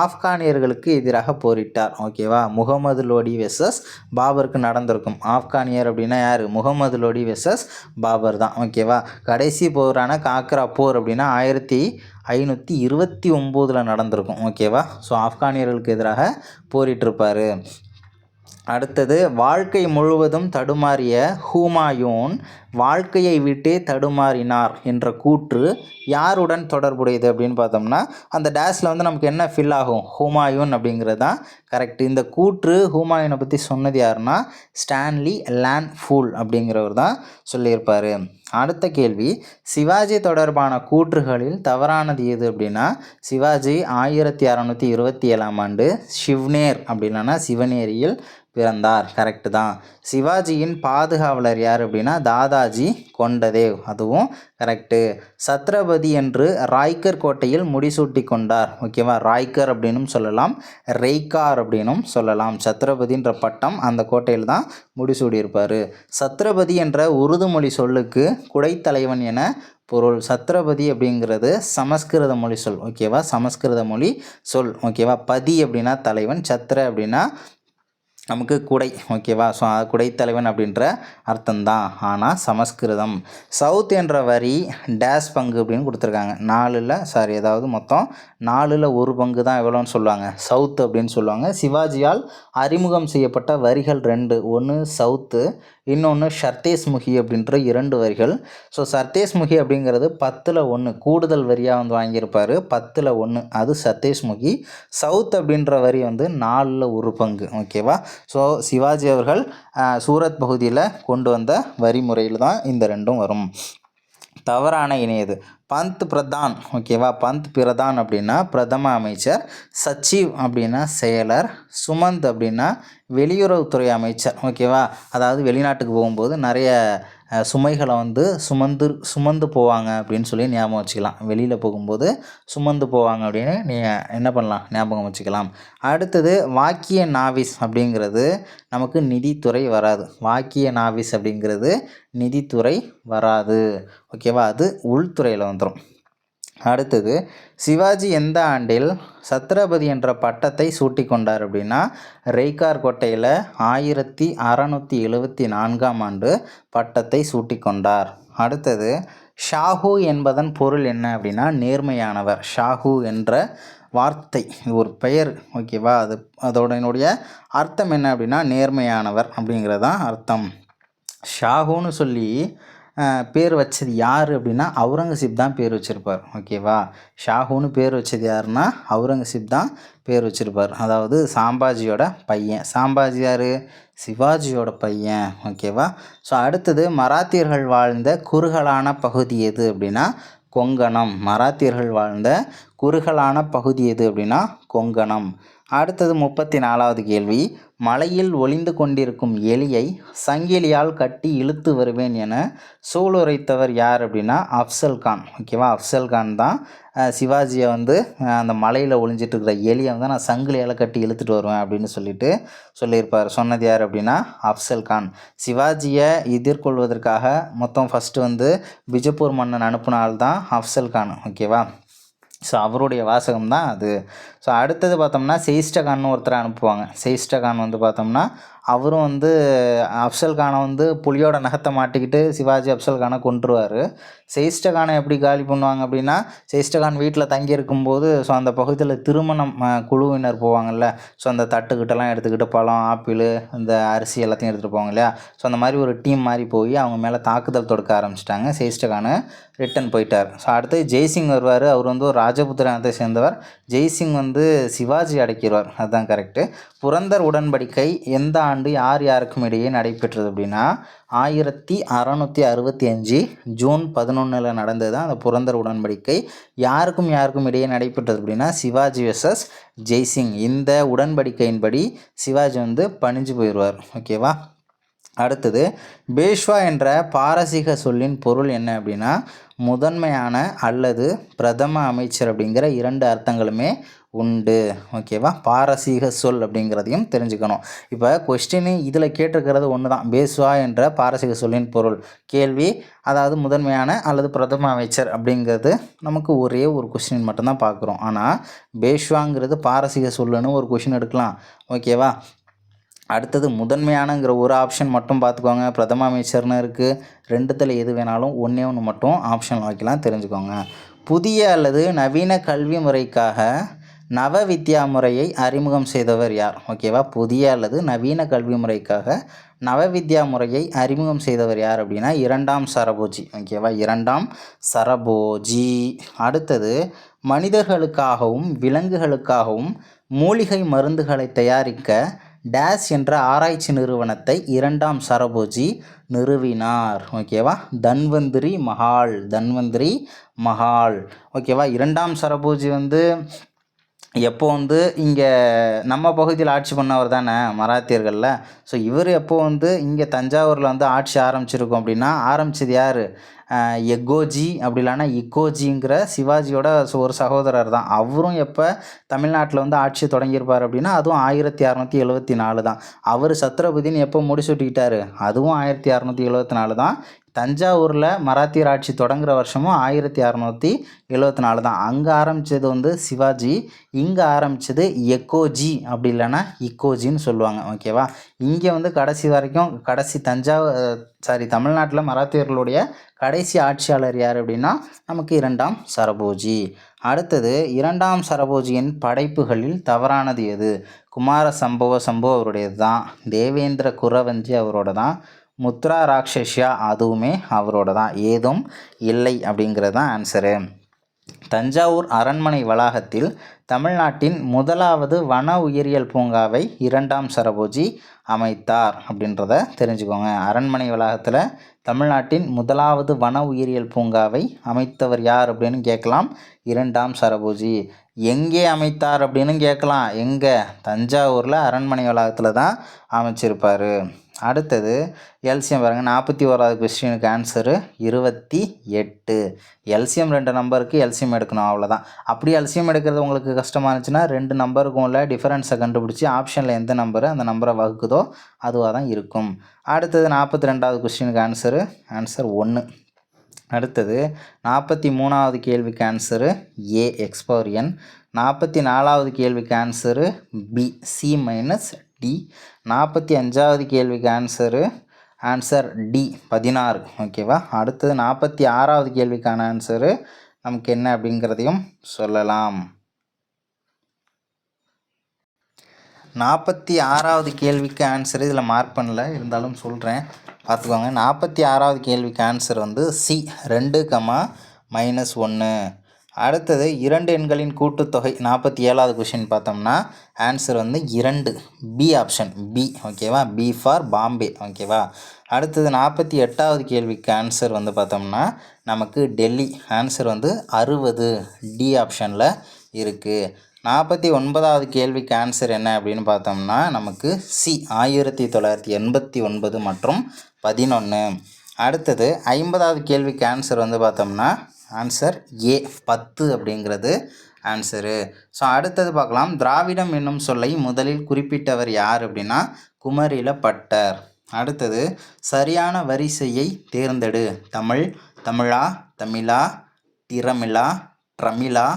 ஆப்கானியர்களுக்கு எதிராக போரிட்டார். ஓகேவா, முகமது லோடி வெர்சஸ் பாபருக்கு நடந்திருக்கும். ஆப்கானியர் அப்படின்னா யார்? முகமது லோடி வெர்சஸ் பாபர் தான். ஓகேவா, கடைசி போரான காக்ராப்பூர் அப்படின்னா 1529 நடந்திருக்கும். ஓகேவா, ஸோ ஆப்கானியர்களுக்கு எதிராக போரிட்டிருப்பார். அடுத்தது வாழ்க்கை முழுவதும் தடுமாறிய ஹுமாயூன் வாழ்க்கையை விட்டே தடுமாறினார் என்ற கூற்று யாருடன் தொடர்புடையது அப்படின்னு பார்த்தோம்னா அந்த டேஷில் வந்து நமக்கு என்ன ஃபில் ஆகும்? ஹுமாயூன் அப்படிங்கிறது தான் கரெக்ட். இந்த கூற்று ஹுமாயூனை பற்றி சொன்னது யாருன்னா ஸ்டான்லி லேண்ட்ஃபூல் அப்படிங்கிறவர் தான் சொல்லியிருப்பார். அடுத்த கேள்வி, சிவாஜி தொடர்பான கூற்றுகளில் தவறானது எது அப்படின்னா சிவாஜி 1627 ஷிவ்னேர் அப்படின்னா சிவனேரியில் பிறந்தார். கரெக்டு தான். சிவாஜியின் பாதுகாவலர் யார் அப்படின்னா தாதாஜி கொண்டதேவ், அதுவும் கரெக்டு. சத்ரபதி என்று ராய்கர் கோட்டையில் முடிசூட்டி கொண்டார். ஓகேவா, ராய்கர் அப்படின்னும் சொல்லலாம், ரெய்கார் அப்படின்னும் சொல்லலாம். சத்ரபதின்ற பட்டம் அந்த கோட்டையில் தான் முடிசூடியிருப்பார். சத்ரபதி என்ற உருது மொழி சொல்லுக்கு குடைத்தலைவன் என பொருள். சத்ரபதி அப்படிங்கிறது சமஸ்கிருத மொழி சொல். ஓகேவா, சமஸ்கிருத மொழி சொல். ஓகேவா, பதி அப்படின்னா தலைவன், சத்ர அப்படின்னா நமக்கு குடை ஓகேவா. ஸோ குடைத்தலைவன் அப்படின்ற அர்த்தம்தான். ஆனால் சமஸ்கிருதம். சவுத் என்ற வரி டேஸ் பங்கு அப்படின்னு கொடுத்துருக்காங்க. 4 அதாவது மொத்தம் 4 பங்கு தான் எவ்வளோன்னு சொல்லுவாங்க, சவுத்து அப்படின்னு சொல்லுவாங்க. சிவாஜியால் அறிமுகம் செய்யப்பட்ட வரிகள் 2, ஒன்று சவுத்து, இன்னொன்று சர்தேஷ்முகி அப்படின்ற 2 வரிகள். ஸோ சர்தேஷ்முகி அப்படிங்கிறது 10ல் 1 கூடுதல் வரியாக வந்து வாங்கியிருப்பார். 10ல் 1 அது சர்தேஷ்முகி. சவுத் அப்படின்ற வரி வந்து 4ல் 1 பங்கு ஓகேவா. ஸோ சிவாஜி அவர்கள் சூரத் பகுதியில் கொண்டு வந்த வரிமுறையில் தான் இந்த 2ம் வரும். தவறான இணையது பந்த் பிரதான் ஓகேவா. பந்த் பிரதான் அப்படின்னா பிரதம அமைச்சர், சச்சிவ் அப்படின்னா செயலர், சுமந்த் அப்படின்னா வெளியுறவுத்துறை அமைச்சர் ஓகேவா. அதாவது வெளிநாட்டுக்கு போகும்போது நிறைய சுமைகளை வந்து சுமந்து போவாங்க அப்படின்னு சொல்லி ஞாபகம் வச்சுக்கலாம். வெளியில் போகும்போது சுமந்து போவாங்க அப்படின்னு நீ என்ன பண்ணலாம், ஞாபகம் வச்சுக்கலாம். அடுத்தது வாக்கிய நாவிஸ் அப்படிங்கிறது நமக்கு நிதித்துறை வராது. வாக்கிய நாவிஸ் அப்படிங்கிறது நிதித்துறை வராது ஓகேவா. அது உள்துறையில் வந்துடும். அடுத்தது சிவாஜி எந்த ஆண்டில் சத்ரபதி என்ற பட்டத்தை சூட்டி கொண்டார் அப்படின்னா ரெய்கார் கோட்டையில் 1674ஆம் ஆண்டு பட்டத்தை சூட்டி கொண்டார். அடுத்தது ஷாஹூ என்பதன் பொருள் என்ன அப்படின்னா நேர்மையானவர். ஷாஹூ என்ற வார்த்தை ஒரு பெயர் ஓகேவா. அதோடனுடைய அர்த்தம் என்ன அப்படின்னா நேர்மையானவர் அப்படிங்கிறது தான் அர்த்தம். ஷாஹூன்னு சொல்லி பேர் வச்சது யார் அப்படின்னா அவுரங்கசீப் தான் பேர் வச்சுருப்பார் ஓகேவா. ஷாஹூன்னு பேர் வச்சது யாருன்னா அவுரங்கசீப் தான் பேர் வச்சுருப்பார். அதாவது சாம்பாஜியோட பையன். சாம்பாஜி யார், சிவாஜியோட பையன் ஓகேவா. ஸோ அடுத்தது மராத்தியர்கள் வாழ்ந்த குறுகலான பகுதி எது அப்படின்னா கொங்கணம். மராத்தியர்கள் வாழ்ந்த குறுகலான பகுதி எது அப்படின்னா கொங்கணம். அடுத்தது 34வது கேள்வி. மலையில் ஒளிந்து கொண்டிருக்கும் எலியை சங்கிலியால் கட்டி இழுத்து வருவேன் என சூளுரைத்தவர் யார் அப்படின்னா அஃப்சல் கான் ஓகேவா. அஃப்சல் கான் தான் சிவாஜியை வந்து அந்த மலையில் ஒளிஞ்சிட்டு இருக்கிற எலியை வந்து நான் சங்கிலியால் கட்டி இழுத்துட்டு வருவேன் அப்படின்னு சொல்லியிருப்பார். சொன்னது யார் அப்படின்னா அஃப்சல் கான். சிவாஜியை எதிர்கொள்வதற்காக மொத்தம் ஃபஸ்ட்டு வந்து பிஜப்பூர் மன்னன் அனுப்புனால்தான் தான் அஃப்சல் கான் ஓகேவா. ஸோ அவருடைய வாசகம் தான் அது. ஸோ அடுத்தது பார்த்தோம்னா செயிஸ்டகான்னு ஒருத்தரை அனுப்புவாங்க. செயிஸ்டகான் வந்து பார்த்தோம்னா அவரும் வந்து அஃப்சல் கானை வந்து புலியோட நகத்தை மாட்டிக்கிட்டு சிவாஜி அஃப்சல் கானை கொன்றுவார். செயிஸ்டகானை எப்படி காலி பண்ணுவாங்க அப்படின்னா செயிஸ்டகான் வீட்டில் தங்கி இருக்கும்போது ஸோ அந்த பகுதியில் திருமணம் குழுவினர் போவாங்கள்ல. ஸோ அந்த தட்டுக்கிட்டலாம் எடுத்துக்கிட்டு பழம், ஆப்பிள், இந்த அரிசி எல்லாத்தையும் எடுத்துகிட்டு போவாங்க இல்லையா. ஸோ அந்த மாதிரி ஒரு டீம் மாதிரி போய் அவங்க மேலே தாக்குதல் தொடுக்க ஆரம்பிச்சிட்டாங்க. செயிஸ்டகானு ரிட்டன் போயிட்டார். ஸோ அடுத்து ஜெய்சிங் வருவார். அவர் வந்து ஒரு ராஜபுத்திர இனத்தை சேர்ந்தவர். ஜெய்சிங் வந்து சிவாஜி அடைக்கிறார். அதுதான் கரெக்டு. புரந்தர் உடன்படிக்கை எந்த ஆண்டு யார் யாருக்கும் இடையே நடைபெற்றது அப்படின்னா 1665 ஜூன் 11 நடந்தது தான் அந்த புரந்தர் உடன்படிக்கை. யாருக்கும் இடையே நடைபெற்றது அப்படின்னா சிவாஜி வெர்சஸ் ஜெய்சிங். இந்த உடன்படிக்கையின்படி சிவாஜி வந்து பணிஞ்சு போயிடுவார் ஓகேவா. அடுத்தது பேஷ்வா என்ற பாரசீக சொல்லின் பொருள் என்ன அப்படின்னா முதன்மையான அல்லது பிரதம அமைச்சர் அப்படிங்கிற 2 அர்த்தங்களுமே உண்டு ஓகேவா. பாரசீக சொல் அப்படிங்கிறதையும் தெரிஞ்சுக்கணும். இப்போ கொஸ்டின் இதில் கேட்டிருக்கிறது ஒன்று தான். பேஷ்வா என்ற பாரசீக சொல்லின் பொருள் கேள்வி, அதாவது முதன்மையான அல்லது பிரதம அமைச்சர் அப்படிங்கிறது நமக்கு ஒரே ஒரு கொஸ்டின் மட்டும்தான் பார்க்குறோம். ஆனால் பேஷ்வாங்கிறது பாரசீக சொல்லுன்னு ஒரு கொஸ்டின் எடுக்கலாம் ஓகேவா. அடுத்தது முதன்மையானங்கிற ஒரு ஆப்ஷன் மட்டும் பார்த்துக்கோங்க. பிரதம அமைச்சர்னு இருக்குது. 2த்தில் எது வேணாலும் ஒன்றே ஒன்று மட்டும் ஆப்ஷன் வைக்கலாம், தெரிஞ்சுக்கோங்க. புதிய அல்லது நவீன கல்வி முறைக்காக நவ வித்யா முறையை அறிமுகம் செய்தவர் யார் ஓகேவா. புதிய அல்லது நவீன கல்வி முறைக்காக நவ வித்யா முறையை அறிமுகம் செய்தவர் யார் அப்படின்னா 2ஆம் சரபோஜி ஓகேவா. 2ஆம் சரபோஜி. அடுத்தது மனிதர்களுக்காகவும் விலங்குகளுக்காகவும் மூலிகை மருந்துகளை தயாரிக்க டேஸ் என்ற ஆராய்ச்சி நிறுவனத்தை 2ஆம் சரபோஜி நிறுவினார் ஓகேவா. தன்வந்திரி மஹால் ஓகேவா. 2ஆம் சரபோஜி வந்து எப்போ வந்து இங்கே நம்ம பகுதியில் ஆட்சி பண்ணவர் தானே மராத்தியர்களில். ஸோ இவர் எப்போ வந்து இங்கே தஞ்சாவூரில் வந்து ஆட்சி ஆரம்பிச்சிருக்கோம் அப்படின்னா ஆரம்பித்தது யார், எக்கோஜி அப்படி இல்லைன்னா இக்கோஜிங்கிற சிவாஜியோட ஒரு சகோதரர் தான். அவரும் எப்போ தமிழ்நாட்டில் வந்து ஆட்சி தொடங்கியிருப்பார் அப்படின்னா அதுவும் 1674 தான். அவர் சத்ரபதினு எப்போ முடிசூட்டிக்கிட்டார், அதுவும் 1674 தான். தஞ்சாவூரில் மராத்தியர் ஆட்சி தொடங்குகிற வருஷமும் 1674 தான். அங்கே ஆரம்பித்தது வந்து சிவாஜி, இங்கே ஆரம்பித்தது எக்கோஜி அப்படி இல்லைன்னா இக்கோஜின்னு சொல்லுவாங்க. ஓகேவா? இங்கே வந்து கடைசி வரைக்கும் தமிழ்நாட்டில் மராத்தியர்களுடைய கடைசி ஆட்சியாளர் யார் அப்படின்னா நமக்கு 2ஆம் சரபோஜி. அடுத்தது 2ஆம் சரபோஜியின் படைப்புகளில் தவறானது எது? குமார சம்பவ அவருடையது தான். தேவேந்திர குரவஞ்சி அவரோட தான். முத்ரா ராட்சஷ்யா அதுவுமே அவரோட தான். ஏதும் இல்லை அப்படிங்கிறது தான் ஆன்சரு. தஞ்சாவூர் அரண்மனை வளாகத்தில் தமிழ்நாட்டின் முதலாவது வன உயிரியல் பூங்காவை 2ஆம் சரபோஜி அமைத்தார் அப்படின்றத தெரிஞ்சுக்கோங்க. அரண்மனை வளாகத்தில் தமிழ்நாட்டின் முதலாவது வன உயிரியல் பூங்காவை அமைத்தவர் யார் அப்படின்னு கேட்கலாம். 2ஆம் சரபோஜி. எங்கே அமைத்தார் அப்படின்னு கேட்கலாம். எங்கே? தஞ்சாவூரில் அரண்மனை வளாகத்தில் தான் அமைச்சிருப்பார். அடுத்தது எல்சிஎம் பாருங்கள். 41வது கொஸ்டினுக்கு ஆன்சரு 28. எல்சிஎம் 2 நம்பருக்கு எல்சிஎம் எடுக்கணும், அவ்வளோதான். அப்படி எல்சிஎம் எடுக்கிறது உங்களுக்கு கஷ்டமாக இருந்துச்சுன்னா 2 நம்பருக்கும் உள்ள டிஃபரன்ஸை கண்டுபிடிச்சி ஆப்ஷனில் எந்த நம்பரு அந்த நம்பரை வகுக்குதோ அதுவாக தான் இருக்கும். அடுத்தது 42வது கொஸ்டினுக்கு ஆன்சர் 1. அடுத்தது 43வது கேள்விக்கு ஆன்சரு ஏ எக்ஸ்பவரியன். 44வது கேள்விக்கு answer B C minus D. 45வது கேள்விக்கு ஆன்சர் டி 16. ஓகேவா? அடுத்தது 46வது கேள்விக்கான ஆன்சரு நமக்கு என்ன அப்படிங்கிறதையும் சொல்லலாம். 46வது கேள்விக்கு ஆன்சர் இதில் மார்க் பண்ணல, இருந்தாலும் சொல்கிறேன் பார்த்துக்கோங்க. 46வது கேள்விக்கு ஆன்சர் வந்து சி 2, -1. அடுத்தது 2 எண்களின் கூட்டுத்தொகை 47வது கொஷின் பார்த்தோம்னா ஆன்சர் வந்து 2, பி ஆப்ஷன் பி. ஓகேவா? B for Bombay. ஓகேவா? அடுத்தது 48வது கேள்விக்கு ஆன்சர் வந்து பார்த்தோம்னா நமக்கு டெல்லி. ஆன்சர் வந்து 60, டி ஆப்ஷனில் இருக்குது. 49வது கேள்விக்கு ஆன்சர் என்ன அப்படின்னு பார்த்தோம்னா நமக்கு சி 1989 மற்றும் 11. அடுத்தது 50வது கேள்விக்கு ஆன்சர் வந்து பார்த்தோம்னா ஆன்சர் ஏ 10 அப்படிங்கிறது ஆன்சரு. ஸோ அடுத்தது பார்க்கலாம். திராவிடம் என்னும் சொல்லை முதலில் குறிப்பிட்டவர் யார் அப்படின்னா குமரில பட்டர். அடுத்தது சரியான வரிசையை தேர்ந்தெடு. தமிழ், தமிழா, தமிழா, திரமிழா, ட்ரமிழா,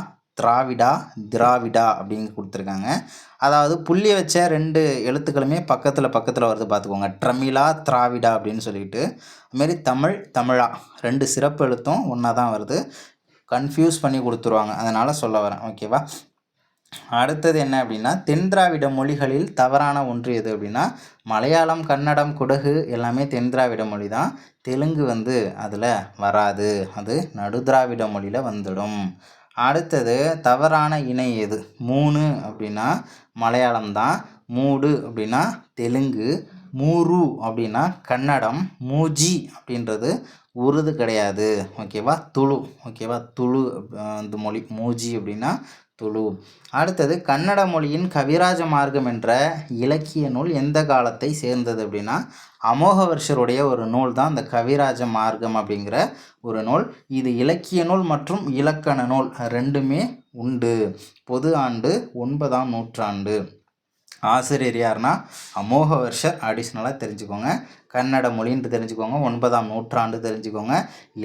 திராவிடா அப்படின்னு கொடுத்துருக்காங்க. அதாவது புள்ளி வச்ச 2 எழுத்துக்களுமே பக்கத்தில் வருது பார்த்துக்கோங்க. ட்ரமிழா, திராவிடா அப்படின்னு சொல்லிட்டு. அதுமாரி தமிழ், தமிழா 2 சிறப்பு எழுத்தும் ஒன்றா தான் வருது. கன்ஃபியூஸ் பண்ணி கொடுத்துருவாங்க, அதனால் சொல்ல வரேன். ஓகேவா? அடுத்தது என்ன அப்படின்னா தென் திராவிட மொழிகளில் தவறான ஒன்று எது அப்படின்னா மலையாளம், கன்னடம், குடகு எல்லாமே தென் திராவிட மொழி தான். தெலுங்கு வந்து அதில் வராது, அது நடுதிராவிட மொழியில் வந்துடும். அடுத்தது தவறான இணை எது? 3 அப்படின்னா மலையாளம் தான். மூடு அப்படின்னா தெலுங்கு. மூரு அப்படின்னா கன்னடம். மூஜி அப்படின்றது உருது கிடையாது. ஓகேவா? துளு. ஓகேவா? துளு அந்த மொழி. மூஜி அப்படின்னா துளு. அடுத்தது கன்னட மொழியின் கவிராஜ மார்க்கம் என்ற இலக்கிய நூல் எந்த காலத்தை சேர்ந்தது அப்படின்னா அமோகவர்ஷருடைய ஒரு நூல் தான் இந்த கவிராஜ மார்க்கம் அப்படிங்கிற ஒரு நூல். இது இலக்கிய நூல் மற்றும் இலக்கண நூல் ரெண்டுமே உண்டு. பொது ஆண்டு 9ஆம் நூற்றாண்டு. ஆசிரியர் யாருன்னா அமோகவர்ஷர். அடிஷ்னலாக தெரிஞ்சுக்கோங்க. கன்னட மொழின்ட்டு தெரிஞ்சுக்கோங்க. 9ஆம் நூற்றாண்டு தெரிஞ்சுக்கோங்க.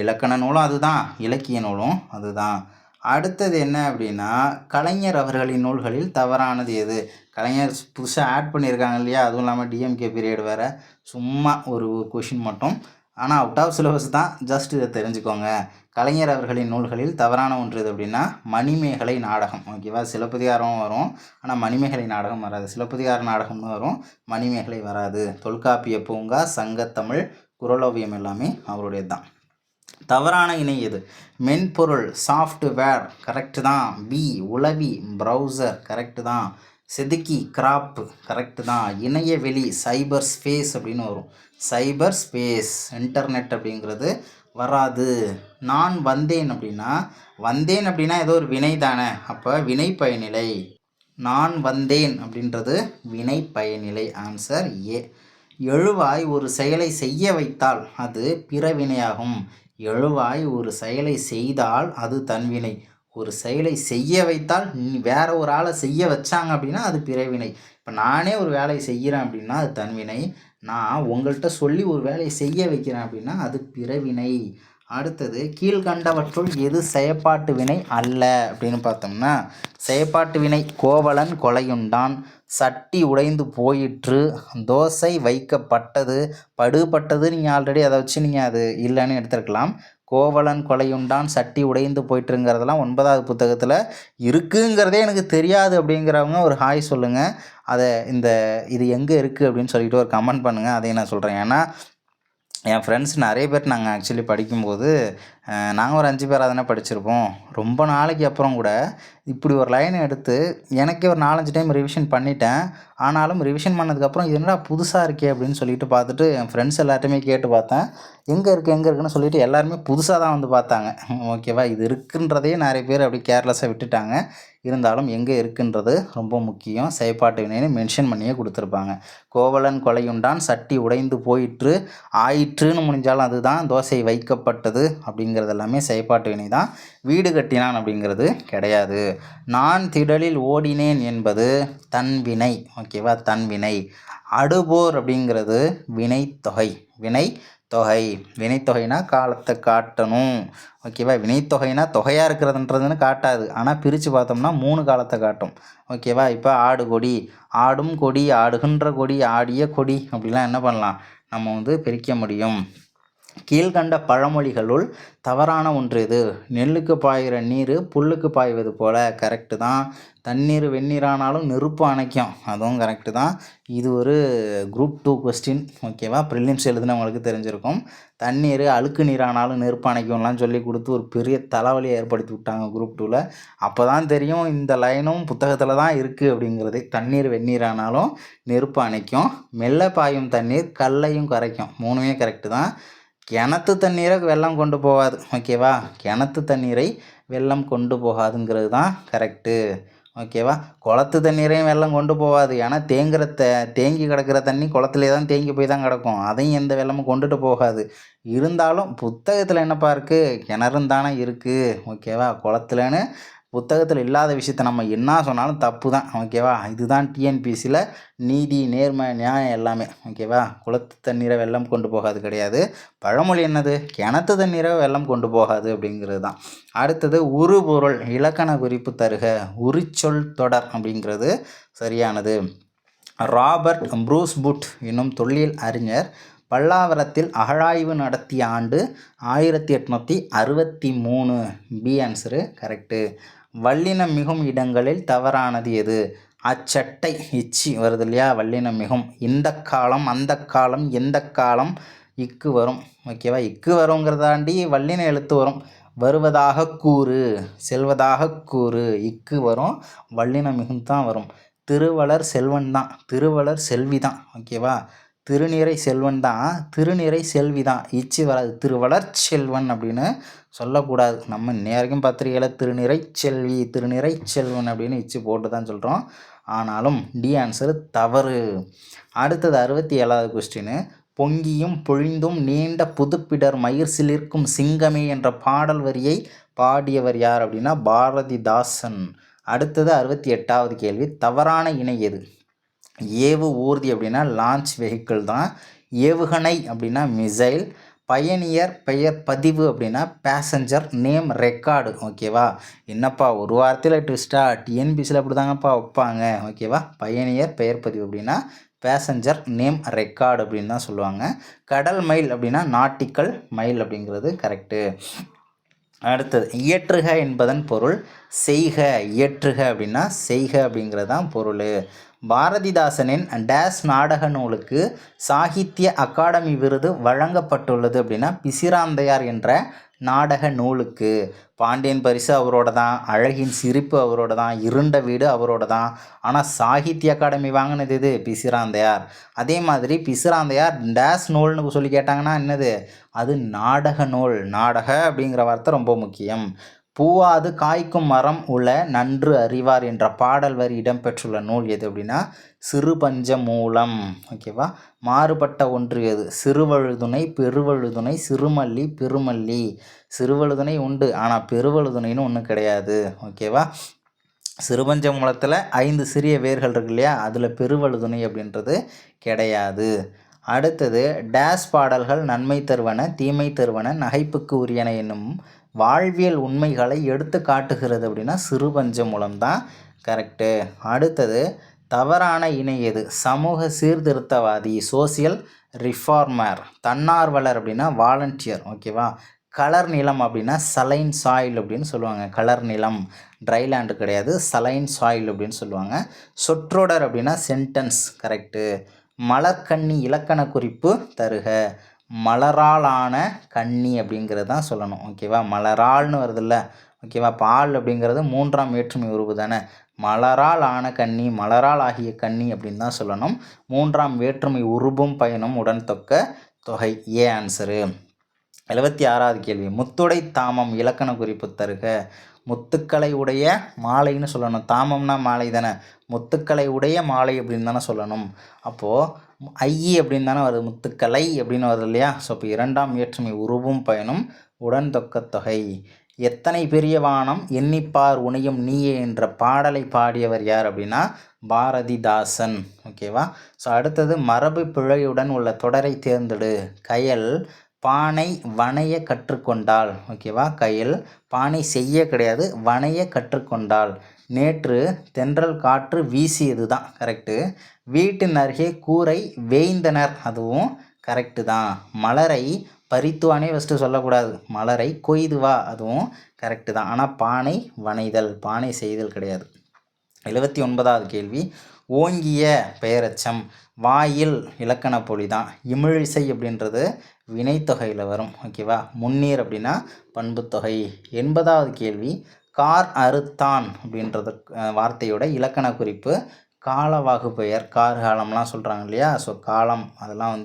இலக்கண நூலும் அதுதான், இலக்கிய நூலும் அதுதான். அடுத்தது என்ன அப்படின்னா கலைஞர் அவர்களின் நூல்களில் தவறானது எது? கலைஞர் புதுசாக ஆட் பண்ணியிருக்காங்க இல்லையா? அதுவும் இல்லாமல் டிஎம்கே பீரியட் வேறு. சும்மா ஒரு கொஷின் மட்டும், ஆனால் அவுட் ஆஃப் சிலபஸ் தான். ஜஸ்ட் இதை தெரிஞ்சுக்கோங்க. கலைஞர் அவர்களின் நூல்களில் தவறான ஒன்று எது அப்படின்னா மணிமேகலை நாடகம். ஓகேவா? சிலப்பதிகாரம் வரும், ஆனால் மணிமேகலை நாடகம் வராது. சிலப்பதிகார நாடகம்னு வரும், மணிமேகலை வராது. தொல்காப்பிய பூங்கா, சங்கத்தமிழ், குறளோவியம் எல்லாமே அவருடையது தான். தவறான இணை எது? மென்பொருள், சாஃப்ட்வேர், கரெக்டு தான். பி உளவி, ப்ரௌசர், கரெக்டு தான். செதுக்கி, கிராப், கரெக்டு தான். இணையவெளி, சைபர் ஸ்பேஸ் அப்படின்னு வரும். சைபர் ஸ்பேஸ், இன்டர்நெட் அப்படிங்கிறது வராது. நான் வந்தேன் அப்படின்னா ஏதோ ஒரு வினை தானே, அப்போ வினை பயனிலை. நான் வந்தேன் அப்படின்றது வினை பயனிலை. Answer A. எழுவாய் ஒரு செயலை செய்ய வைத்தால் அது பிறவினையாகும். எழுவாய் ஒரு செயலை செய்தால் அது தன்வினை. ஒரு செயலை செய்ய வைத்தால் வேற ஒரு ஆளை செய்ய வச்சாங்க அப்படின்னா அது பிறவினை. இப்போ நானே ஒரு வேலையை செய்கிறேன் அப்படின்னா அது தன்வினை. நான் உங்கள்கிட்ட சொல்லி ஒரு வேலையை செய்ய வைக்கிறேன் அப்படின்னா அது பிறவினை. அடுத்தது கீழ்கண்டவற்றுள் எது செயப்பாட்டு வினை அல்ல அப்படின்னு பார்த்தோம்னா, செயப்பாட்டு வினை கோவலன் கொலையுண்டான், சட்டி உடைந்து போயிற்று, தோசை வைக்கப்பட்டது, படுபட்டது. நீங்கள் ஆல்ரெடி அதை வச்சு நீங்கள் அது இல்லைன்னு எடுத்துருக்கலாம். கோவலன் கொலையுண்டான், சட்டி உடைந்து போயிட்டுருங்கிறதெல்லாம் 9வது புத்தகத்தில் இருக்குங்கிறதே எனக்கு தெரியாது அப்படிங்கிறவங்க ஒரு ஹாய் சொல்லுங்கள். அதை இது எங்கே இருக்குது அப்படின்னு சொல்லிட்டு ஒரு கமெண்ட் பண்ணுங்கள். அதையும் நான் சொல்கிறேன். ஏன்னா என் ஃப்ரெண்ட்ஸ் நிறைய பேர் நாங்கள் ஆக்சுவலி படிக்கும்போது நாங்கள் ஒரு 5 பேராக தானே படிச்சிருப்போம். ரொம்ப நாளைக்கு அப்புறம் கூட இப்படி ஒரு லைனை எடுத்து எனக்கே ஒரு 4-5 டைம் ரிவிஷன் பண்ணிட்டேன். ஆனாலும் ரிவிஷன் பண்ணதுக்கப்புறம் இது என்னடா புதுசாக இருக்கே அப்படின்னு சொல்லிட்டு பார்த்துட்டு என் ஃப்ரெண்ட்ஸ் எல்லார்ட்டையுமே கேட்டு பார்த்தேன். எங்கே இருக்குன்னு சொல்லிட்டு எல்லாருமே புதுசாக தான் வந்து பார்த்தாங்க. ஓகேவா, இது இருக்குன்றதையே நிறைய பேர் அப்படி கேர்லெஸ்ஸாக விட்டுட்டாங்க. இருந்தாலும் எங்கே இருக்குன்றது ரொம்ப முக்கியம். செயற்பாட்டு வினைன்னு மென்ஷன் பண்ணியே கொடுத்துருப்பாங்க. கோவலன் கொலையுண்டான், சட்டி உடைந்து போயிற்று, ஆயிற்றுன்னு முடிஞ்சாலும் அதுதான். தோசை வைக்கப்பட்டது அப்படிங்கிறது எல்லாமே செயற்பாட்டு வினை தான். வீடு கட்டினான் அப்படிங்கிறது கிடையாது. நான் திடலில் ஓடினேன் என்பது தன்வினை. ஓகேவா, தன்வினை. அடுபோர் அப்படிங்கிறது வினைத்தொகை. வினைத்தொகைனா காலத்தை காட்டணும். ஓகேவா, வினைத்தொகைனா தொகையாக இருக்கிறதுன்றதுன்னு காட்டாது. ஆனால் பிரித்து பார்த்தோம்னா 3 காலத்தை காட்டும். ஓகேவா, இப்போ ஆடு கொடி, ஆடும் கொடி, ஆடுகின்ற கொடி, ஆடிய கொடி அப்படிலாம் என்ன பண்ணலாம், நம்ம பிரிக்க முடியும். கீழ்கண்ட பழமொழிகளுள் தவறான ஒன்று எது? நெல்லுக்கு பாய்கிற நீர் புல்லுக்கு பாய்வது போல. கரெக்டு தான். தண்ணீர் வெந்நீரானாலும் நெருப்பு அணைக்கும், அதுவும் கரெக்டு தான். இது ஒரு குரூப் 2 கொஸ்டின். ஓகேவா, ப்ரிலிம்ஸ் எழுதுனவங்களுக்கு தெரிஞ்சிருக்கும். தண்ணீர் அழுக்கு நீரானாலும் நெருப்பு அணைக்கும்லாம் சொல்லி கொடுத்து ஒரு பெரிய தலைவலியை ஏற்படுத்தி விட்டாங்க குரூப் 2ல். அப்போ தான் தெரியும் இந்த லைனும் புத்தகத்தில் தான் இருக்குது அப்படிங்கிறது. தண்ணீர் வெந்நீரானாலும் நெருப்பு அணைக்கும், மெல்ல பாயும் தண்ணீர் கல்லையும் கரைக்கும். 3மே கரெக்டு தான். கிணத்து தண்ணீரை வெள்ளம் கொண்டு போகாது. ஓகேவா, கிணத்து தண்ணீரை வெள்ளம் கொண்டு போகாதுங்கிறது தான் கரெக்டு. ஓகேவா, குளத்து தண்ணீரையும் வெள்ளம் கொண்டு போகாது. ஏன்னா தேங்கி கிடக்கிற தண்ணி குளத்துலேயே தான் தேங்கி போய் தான் கிடக்கும். அதையும் எந்த வெள்ளமும் கொண்டுட்டு போகாது. இருந்தாலும் புத்தகத்தில் என்னப்பா இருக்குது, கிணறும் தானே இருக்குது. ஓகேவா, குளத்துலன்னு புத்தகத்தில் இல்லாத விஷயத்த நம்ம என்ன சொன்னாலும் தப்பு தான். ஓகேவா, இதுதான் டிஎன்பிசியில் நீதி, நேர்மை, நியாயம் எல்லாமே. ஓகேவா, குளத்து தண்ணீரை வெள்ளம் கொண்டு போகாது கிடையாது. பழமொழி என்னது, கிணத்து தண்ணீரை வெள்ளம் கொண்டு போகாது அப்படிங்கிறது தான். அடுத்தது உருபொருள் இலக்கண குறிப்பு தருக. உரிச்சொல் தொடர் அப்படிங்கிறது சரியானது. ராபர்ட் ப்ரூஸ்புட் என்னும் தொல்லியல் அறிஞர் பல்லாவரத்தில் அகழாய்வு நடத்திய ஆண்டு 1863. B answer correct. வல்லினம் மிகும் இடங்களில் தவறானது எது? அச்சட்டை, இச்சி வருது இல்லையா, வல்லினம் மிகும். இந்த காலம், அந்த காலம், எந்த காலம், இக்கு வரும். ஓகேவா, இக்கு வருங்கிறதாண்டி வல்லின எழுத்து வரும். வருவதாக கூறு, செல்வதாக கூறு, இக்கு வரும். வல்லினம் மிகும் தான் வரும். திருவளர் செல்வன் தான், திருவளர் செல்வி தான். ஓகேவா, திருநிறை செல்வன் தான், திருநிறை செல்வி தான். இச்சி வராது. திருவளர் செல்வன் அப்படின்னு சொல்லக்கூடாது. நம்ம நேரைக்கும் பத்திரிகையில் திருநிறை செல்வி, திருநிறை செல்வன் அப்படின்னு இச்சி போட்டு தான் சொல்கிறோம். ஆனாலும் டி ஆன்சர் தவறு. அடுத்தது 67வது கொஸ்டின். பொங்கியும் பொழிந்தும் நீண்ட புதுப்பிடர் மயிர் சிலிர்க்கும் சிங்கமே என்ற பாடல் வரியை பாடியவர் யார் அப்படின்னா பாரதிதாசன். அடுத்தது 68வது கேள்வி. தவறான இணை எது? ஏவு ஊர்தி அப்படின்னா லான்ச் வெஹிக்கிள் தான். ஏவுகணை அப்படின்னா மிசைல். பயணியர் பெயர் பதிவு அப்படின்னா பேசஞ்சர் நேம் ரெக்கார்டு. ஓகேவா, என்னப்பா ஒரு வாரத்தில் ட்விஸ்டா, டிஎன்பிசியில் அப்படி தாங்கப்பா வைப்பாங்க. ஓகேவா, பயணியர் பெயர் பதிவு அப்படின்னா பேசஞ்சர் நேம் ரெக்கார்டு அப்படின்னு தான் சொல்லுவாங்க. கடல் மைல் அப்படின்னா நாட்டிக்கல் மைல் அப்படிங்கிறது கரெக்டு. அடுத்தது இயற்றுக என்பதன் பொருள் செய்க. இயற்றுக அப்படின்னா செய்க அப்படிங்கிறது தான் பொருள். பாரதிதாசனின் டேஸ் நாடக நூலுக்கு சாகித்ய அகாடமி விருது வழங்கப்பட்டுள்ளது அப்படின்னா பிசிராந்தையார் என்ற நாடக நூலுக்கு. பாண்டியன் பரிசு அவரோட தான், அழகின் சிரிப்பு அவரோட தான், இருண்ட வீடு அவரோட தான். ஆனால் சாகித்ய அகாடமி வாங்கினது இது பிசிராந்தையார். அதே மாதிரி பிசிராந்தையார் டேஸ் நூல்னு சொல்லி கேட்டாங்கன்னா என்னது, அது நாடக நூல். நாடக அப்படிங்கிற வார்த்தை ரொம்ப முக்கியம். பூவாது காய்க்கும் மரம் உள நன்று அறிவார் என்ற பாடல் வரி இடம்பெற்றுள்ள நூல் எது அப்படின்னா சிறுபஞ்ச மூலம். ஓகேவா. மாறுபட்ட ஒன்று எது? சிறுவழுதுணை, பெருவழுதுணை, சிறுமல்லி, பெருமல்லி. சிறுவழுதுணை உண்டு, ஆனால் பெருவழுதுணைன்னு ஒன்றும் கிடையாது. ஓகேவா. சிறுபஞ்ச மூலத்தில் 5 சிறிய வேர்கள் இருக்கு இல்லையா, அதில் பெருவழுதுணை அப்படின்றது கிடையாது. அடுத்தது டேஸ் பாடல்கள் நன்மை தருவன, தீமை தருவன, நகைப்புக்கு உரியன என்னும் வாழ்வியல் உண்மைகளை எடுத்து காட்டுகிறது அப்படின்னா சிறுபஞ்ச மூலம் தான் கரெக்டு. அடுத்தது தவறான இணை எது? சமூக சீர்திருத்தவாதி, சோசியல் ரிஃபார்மர். தன்னார்வலர் அப்படின்னா வாலண்டியர். ஓகேவா. கலர் நிலம் அப்படின்னா சலைன் சாயில் அப்படின்னு சொல்லுவாங்க. கலர் நிலம், ட்ரைலேண்டு கிடையாது, சலைன் சாயில் அப்படின்னு சொல்லுவாங்க. சொற்றொடர் அப்படின்னா சென்டென்ஸ். கரெக்டு. மலர்கண்ணி இலக்கண குறிப்பு தருக. மலராலான கண்ணி அப்படிங்கிறது தான் சொல்லணும். ஓகேவா. மலரால்னு வருதுல்ல. ஓகேவா. பால் அப்படிங்கிறது 3ஆம் வேற்றுமை உருவு தானே. மலரால் ஆன கண்ணி, மலரால் ஆகிய கண்ணி அப்படின்னு தான் சொல்லணும். 3ஆம் வேற்றுமை உருபும் பயனும் உடன் தொக்க தொகை. ஏ ஆன்சரு. 76வது கேள்வி. முத்துடை தாமம் இலக்கண குறிப்பு தருக. முத்துக்களை உடைய மாலைன்னு சொல்லணும். தாமம்னா மாலை தானே. முத்துக்களை உடைய மாலை அப்படின்னு தானே சொல்லணும். அப்போது ஐ அப்படின்னு தானே வருது, முத்துக்களை அப்படின்னு வருது இல்லையா. ஸோ இப்போ 2ஆம் வேற்றுமை உருவும் பயனும் உடன் தொக்க தொகை. எத்தனை பெரிய வானம் எண்ணிப்பார் உனையும் நீயே என்ற பாடலை பாடியவர் யார் அப்படின்னா பாரதிதாசன். ஓகேவா. ஸோ அடுத்தது மரபு பிழையுடன் உள்ள தொடரை தேர்ந்தெடு. கயல் பானை வனைய கற்றுக்கொண்டாள். ஓகேவா. கயல் பானை செய்ய கிடையாது, வனைய கற்றுக்கொண்டாள். நேற்று தென்றல் காற்று வீசியது தான் கரெக்டு. வீட்டின் அருகே கூரை வேய்ந்தனர், அதுவும் கரெக்டு தான். மலரை பறித்துவானே ஃபஸ்ட்டு சொல்லக்கூடாது, மலரை கொய்து வா, அதுவும் கரெக்டு தான். ஆனால் பானை வனைதல், பானை செய்தல் கிடையாது. 79வது கேள்வி. ஓங்கிய பெயரச்சம். வாயில் இலக்கண பொலி தான். இமிழிசை அப்படின்றது வினைத்தொகையில் வரும். ஓகேவா. முன்னீர் அப்படின்னா பண்புத்தொகை. 80வது கேள்வி. கார் அறுத்தான் அப்படின்றது வார்த்தையோட இலக்கண குறிப்பு காலவாகு பெயர். கார் காலம்லாம் சொல்கிறாங்க இல்லையா. ஸோ காலம் அதெல்லாம்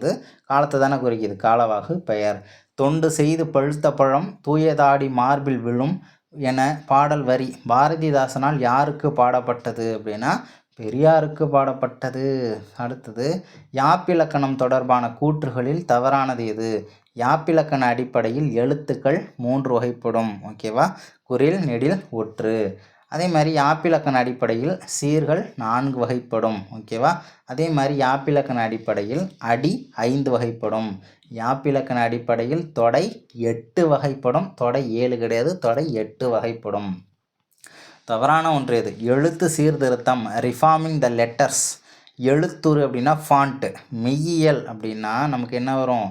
காலத்தை தானே குறிக்கிது. காலவாகு பெயர். தொண்டு செய்து பழுத்த பழம் தூயதாடி மார்பில் விழும் என பாடல் வரி பாரதிதாசனால் யாருக்கு பாடப்பட்டது அப்படின்னா பெரியாருக்கு பாடப்பட்டது. அடுத்தது யாப்பிலக்கணம் தொடர்பான கூற்றுகளில் தவறானது எது? யாப்பிலக்கண அடிப்படையில் எழுத்துக்கள் 3 வகைப்படும். ஓகேவா. குறில், நெடில், ஒற்று. அதே மாதிரி யாப்பிலக்கண அடிப்படையில் சீர்கள் 4 வகைப்படும். ஓகேவா. அதே மாதிரி யாப்பிலக்கண அடிப்படையில் அடி 5 வகைப்படும். யாப்பிலக்கண அடிப்படையில் தொடை 8 வகைப்படும். தொடை 7 கிடையாது, தொடை 8 வகைப்படும். தவறான ஒன்று எது? எழுத்து சீர்திருத்தம், ரிஃபார்மிங் த லெட்டர்ஸ். எழுத்துரு அப்படின்னா ஃபாண்ட்டு. மெய்யியல் அப்படின்னா நமக்கு என்ன வரும்?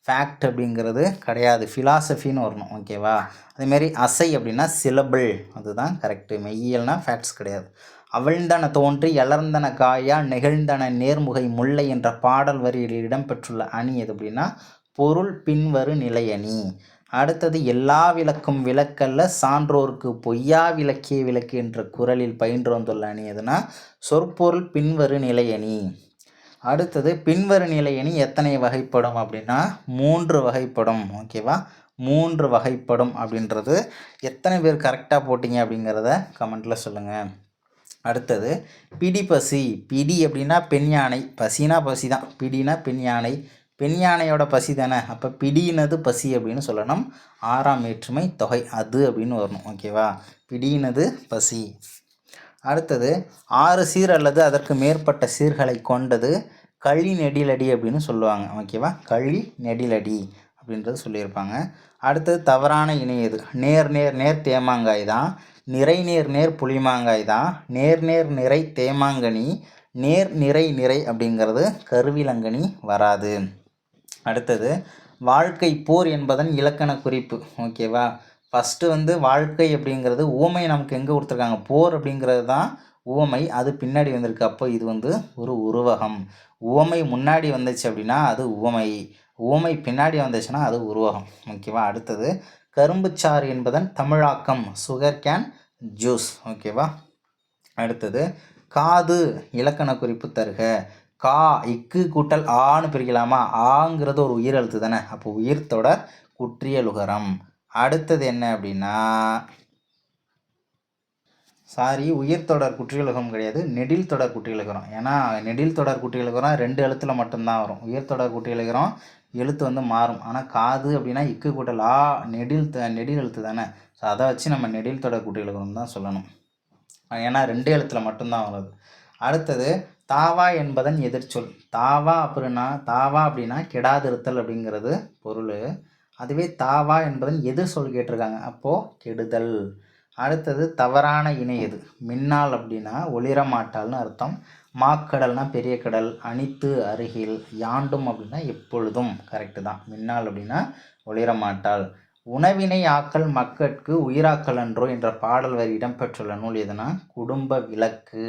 ஃபேக்ட் அப்படிங்கிறது கிடையாது, ஃபிலாசபின்னு வரணும். ஓகேவா. அதேமாரி அசை அப்படின்னா சிலபிள், அதுதான் கரெக்டு. மெய்யியல்னா ஃபேக்ட்ஸ் கிடையாது. அவிழ்ந்தன தோன்றி எலர்ந்தன காயா நெகிழ்ந்தன நேர்முகை முல்லை என்ற பாடல் வரியில் இடம்பெற்றுள்ள அணி எது அப்படின்னா பொருள் பின்வரு நிலையணி. அடுத்தது எல்லா விளக்கும் விளக்கல்ல சான்றோருக்கு பொய்யா விளக்கிய விளக்கு என்ற குறளில் பயின்று வந்துள்ள அணி எதுனா சொற்பொருள் பின்வரு நிலையணி. அடுத்தது பின்வரு நிலையணி எத்தனை வகைப்படும் அப்படின்னா 3 வகைப்படும். ஓகேவா. 3 வகைப்படும் அப்படின்றது எத்தனை பேர் கரெக்டாக போட்டிங்க அப்படிங்கிறத கமெண்ட்டில் சொல்லுங்கள். அடுத்தது பிடி பசி. பிடி அப்படின்னா பெண் யானை, பசினா பசி தான். பிடினா பெண் யானை, பெண் யானையோட பசி தானே. அப்போ பிடியினது பசி அப்படின்னு சொல்லணும். 6ஆம் வேற்றுமை தொகை அது அப்படின்னு வரணும். ஓகேவா. பிடியினது பசி. அடுத்தது 6 சீர் அல்லது அதற்கு மேற்பட்ட சீர்களை கொண்டது களி நெடிலடி அப்படின்னு சொல்லுவாங்க. ஓகேவா. களி நெடிலடி அப்படின்றது சொல்லியிருப்பாங்க. அடுத்தது தவறான இணை எது? நேர் நேர் நேர் தேமாங்காய் தான். நிறை நேர் நேர் புளிமாங்காய் தான். நேர் நேர் நிறை தேமாங்கனி. நேர் நிறை நிறை அப்படிங்கிறது கருவிலங்கனி வராது. அடுத்தது வாழ்க்கை போர் என்பதன் இலக்கண குறிப்பு. ஓகேவா. ஃபஸ்ட்டு வாழ்க்கை அப்படிங்கிறது ஊமை நமக்கு எங்கே கொடுத்துருக்காங்க? போர் அப்படிங்கிறது தான் ஊமை, அது பின்னாடி வந்திருக்கு. அப்போ இது ஒரு உருவகம். ஊமை முன்னாடி வந்துச்சு அப்படின்னா அது ஊமை, ஊமை பின்னாடி வந்துச்சுன்னா அது உருவகம். ஓகேவா. அடுத்தது கரும்புச்சாறு என்பதன் தமிழாக்கம் சுகர் கேன் ஜூஸ். ஓகேவா. அடுத்தது காது இலக்கண குறிப்பு தருக. கா இக்கு கூட்டல் ஆன்னு பிரிக்கலாமா? ஆங்கிறது ஒரு உயிர் எழுத்து தானே. அப்போ உயிர் தொடர் குற்றியலுகரம். அடுத்தது என்ன அப்படின்னா உயிர் தொடர் குற்றியலுகரம் கிடையாது, நெடில் தொடர் குற்றியலுகரம். ஏன்னா நெடில் தொடர் குற்றியலுகரம் 2 எழுத்துல மட்டும்தான் வரும். உயிர் தொடர் குற்றியலுகரம் எழுத்து வந்து மாறும். ஆனால் காது அப்படின்னா இக்கு கூட்டல் ஆ, நெடில் எழுத்து தானே. ஸோ அதை வச்சு நம்ம நெடில் தொடர் குற்றியலுகரம் தான் சொல்லணும். ஏன்னா 2 எழுத்துல மட்டும்தான் வருது. அடுத்தது தாவா என்பதன் எதிர்ச்சொல். தாவா அப்படின்னா கெடாதிருத்தல் அப்படிங்கிறது பொருள். அதுவே தாவா என்பதன் எதிர்ச்சொல் கேட்டிருக்காங்க. அப்போது கெடுதல். அடுத்தது தவறான இணை எது? மின்னாள் அப்படின்னா ஒளிரமாட்டாள்னு அர்த்தம். மாக்கடல்னா பெரிய கடல். அனித்து அருகில். யாண்டும் அப்படின்னா எப்பொழுதும். கரெக்டு தான். மின்னாள் அப்படின்னா ஒளிரமாட்டாள். உணவினை ஆக்கல் மக்கட்கு உயிராக்கல் அன்றோ என்ற பாடல் வரி இடம்பெற்றுள்ள நூல் எதுனா குடும்ப விளக்கு.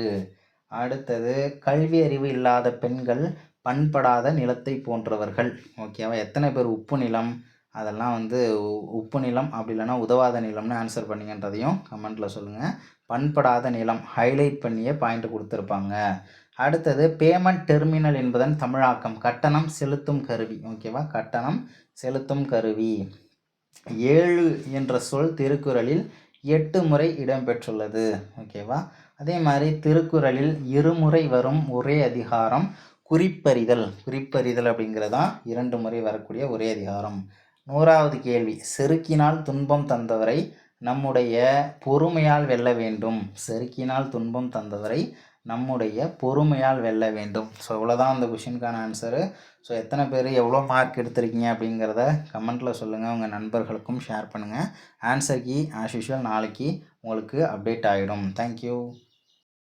அடுத்தது கல்வி அறிவு இல்லாத பெண்கள் பண்படாத நிலத்தை போன்றவர்கள். ஓகேவா? எத்தனை பேர் உப்பு நிலம் அதெல்லாம் வந்து உப்பு நிலம் அப்படி இல்லைன்னா உதவாத நிலம்னு ஆன்சர் பண்ணிங்கன்றதையும் கமெண்ட்டில் சொல்லுங்கள். பண்படாத நிலம் ஹைலைட் பண்ணியே பாயிண்ட் கொடுத்துருப்பாங்க. அடுத்தது பேமெண்ட் டெர்மினல் என்பதன் தமிழாக்கம் கட்டணம் செலுத்தும் கருவி. ஓகேவா? கட்டணம் செலுத்தும் கருவி. 7 என்ற சொல் திருக்குறளில் 8 முறை இடம்பெற்றுள்ளது. ஓகேவா? அதே மாதிரி திருக்குறளில் இருமுறை வரும் ஒரே அதிகாரம் குறிப்பறிதல். குறிப்பறிதல் அப்படிங்கிறதான் 2 முறை வரக்கூடிய ஒரே அதிகாரம். 100வது கேள்வி, செருக்கினால் துன்பம் தந்தவரை நம்முடைய பொறுமையால் வெல்ல வேண்டும். செருக்கினால் துன்பம் தந்தவரை நம்முடைய பொறுமையால் வெல்ல வேண்டும். ஸோ இவ்வளோதான் அந்த கொஷினுக்கான ஆன்சரு. ஸோ எத்தனை பேர் எவ்வளோ மார்க் எடுத்திருக்கீங்க அப்படிங்கிறத கமெண்ட்டில் சொல்லுங்கள். உங்கள் நண்பர்களுக்கும் ஷேர் பண்ணுங்கள். ஆன்சர் கீ ஆஸ் யூஷுவல் நாளைக்கு உங்களுக்கு அப்டேட் ஆகிடும். தேங்க்யூ.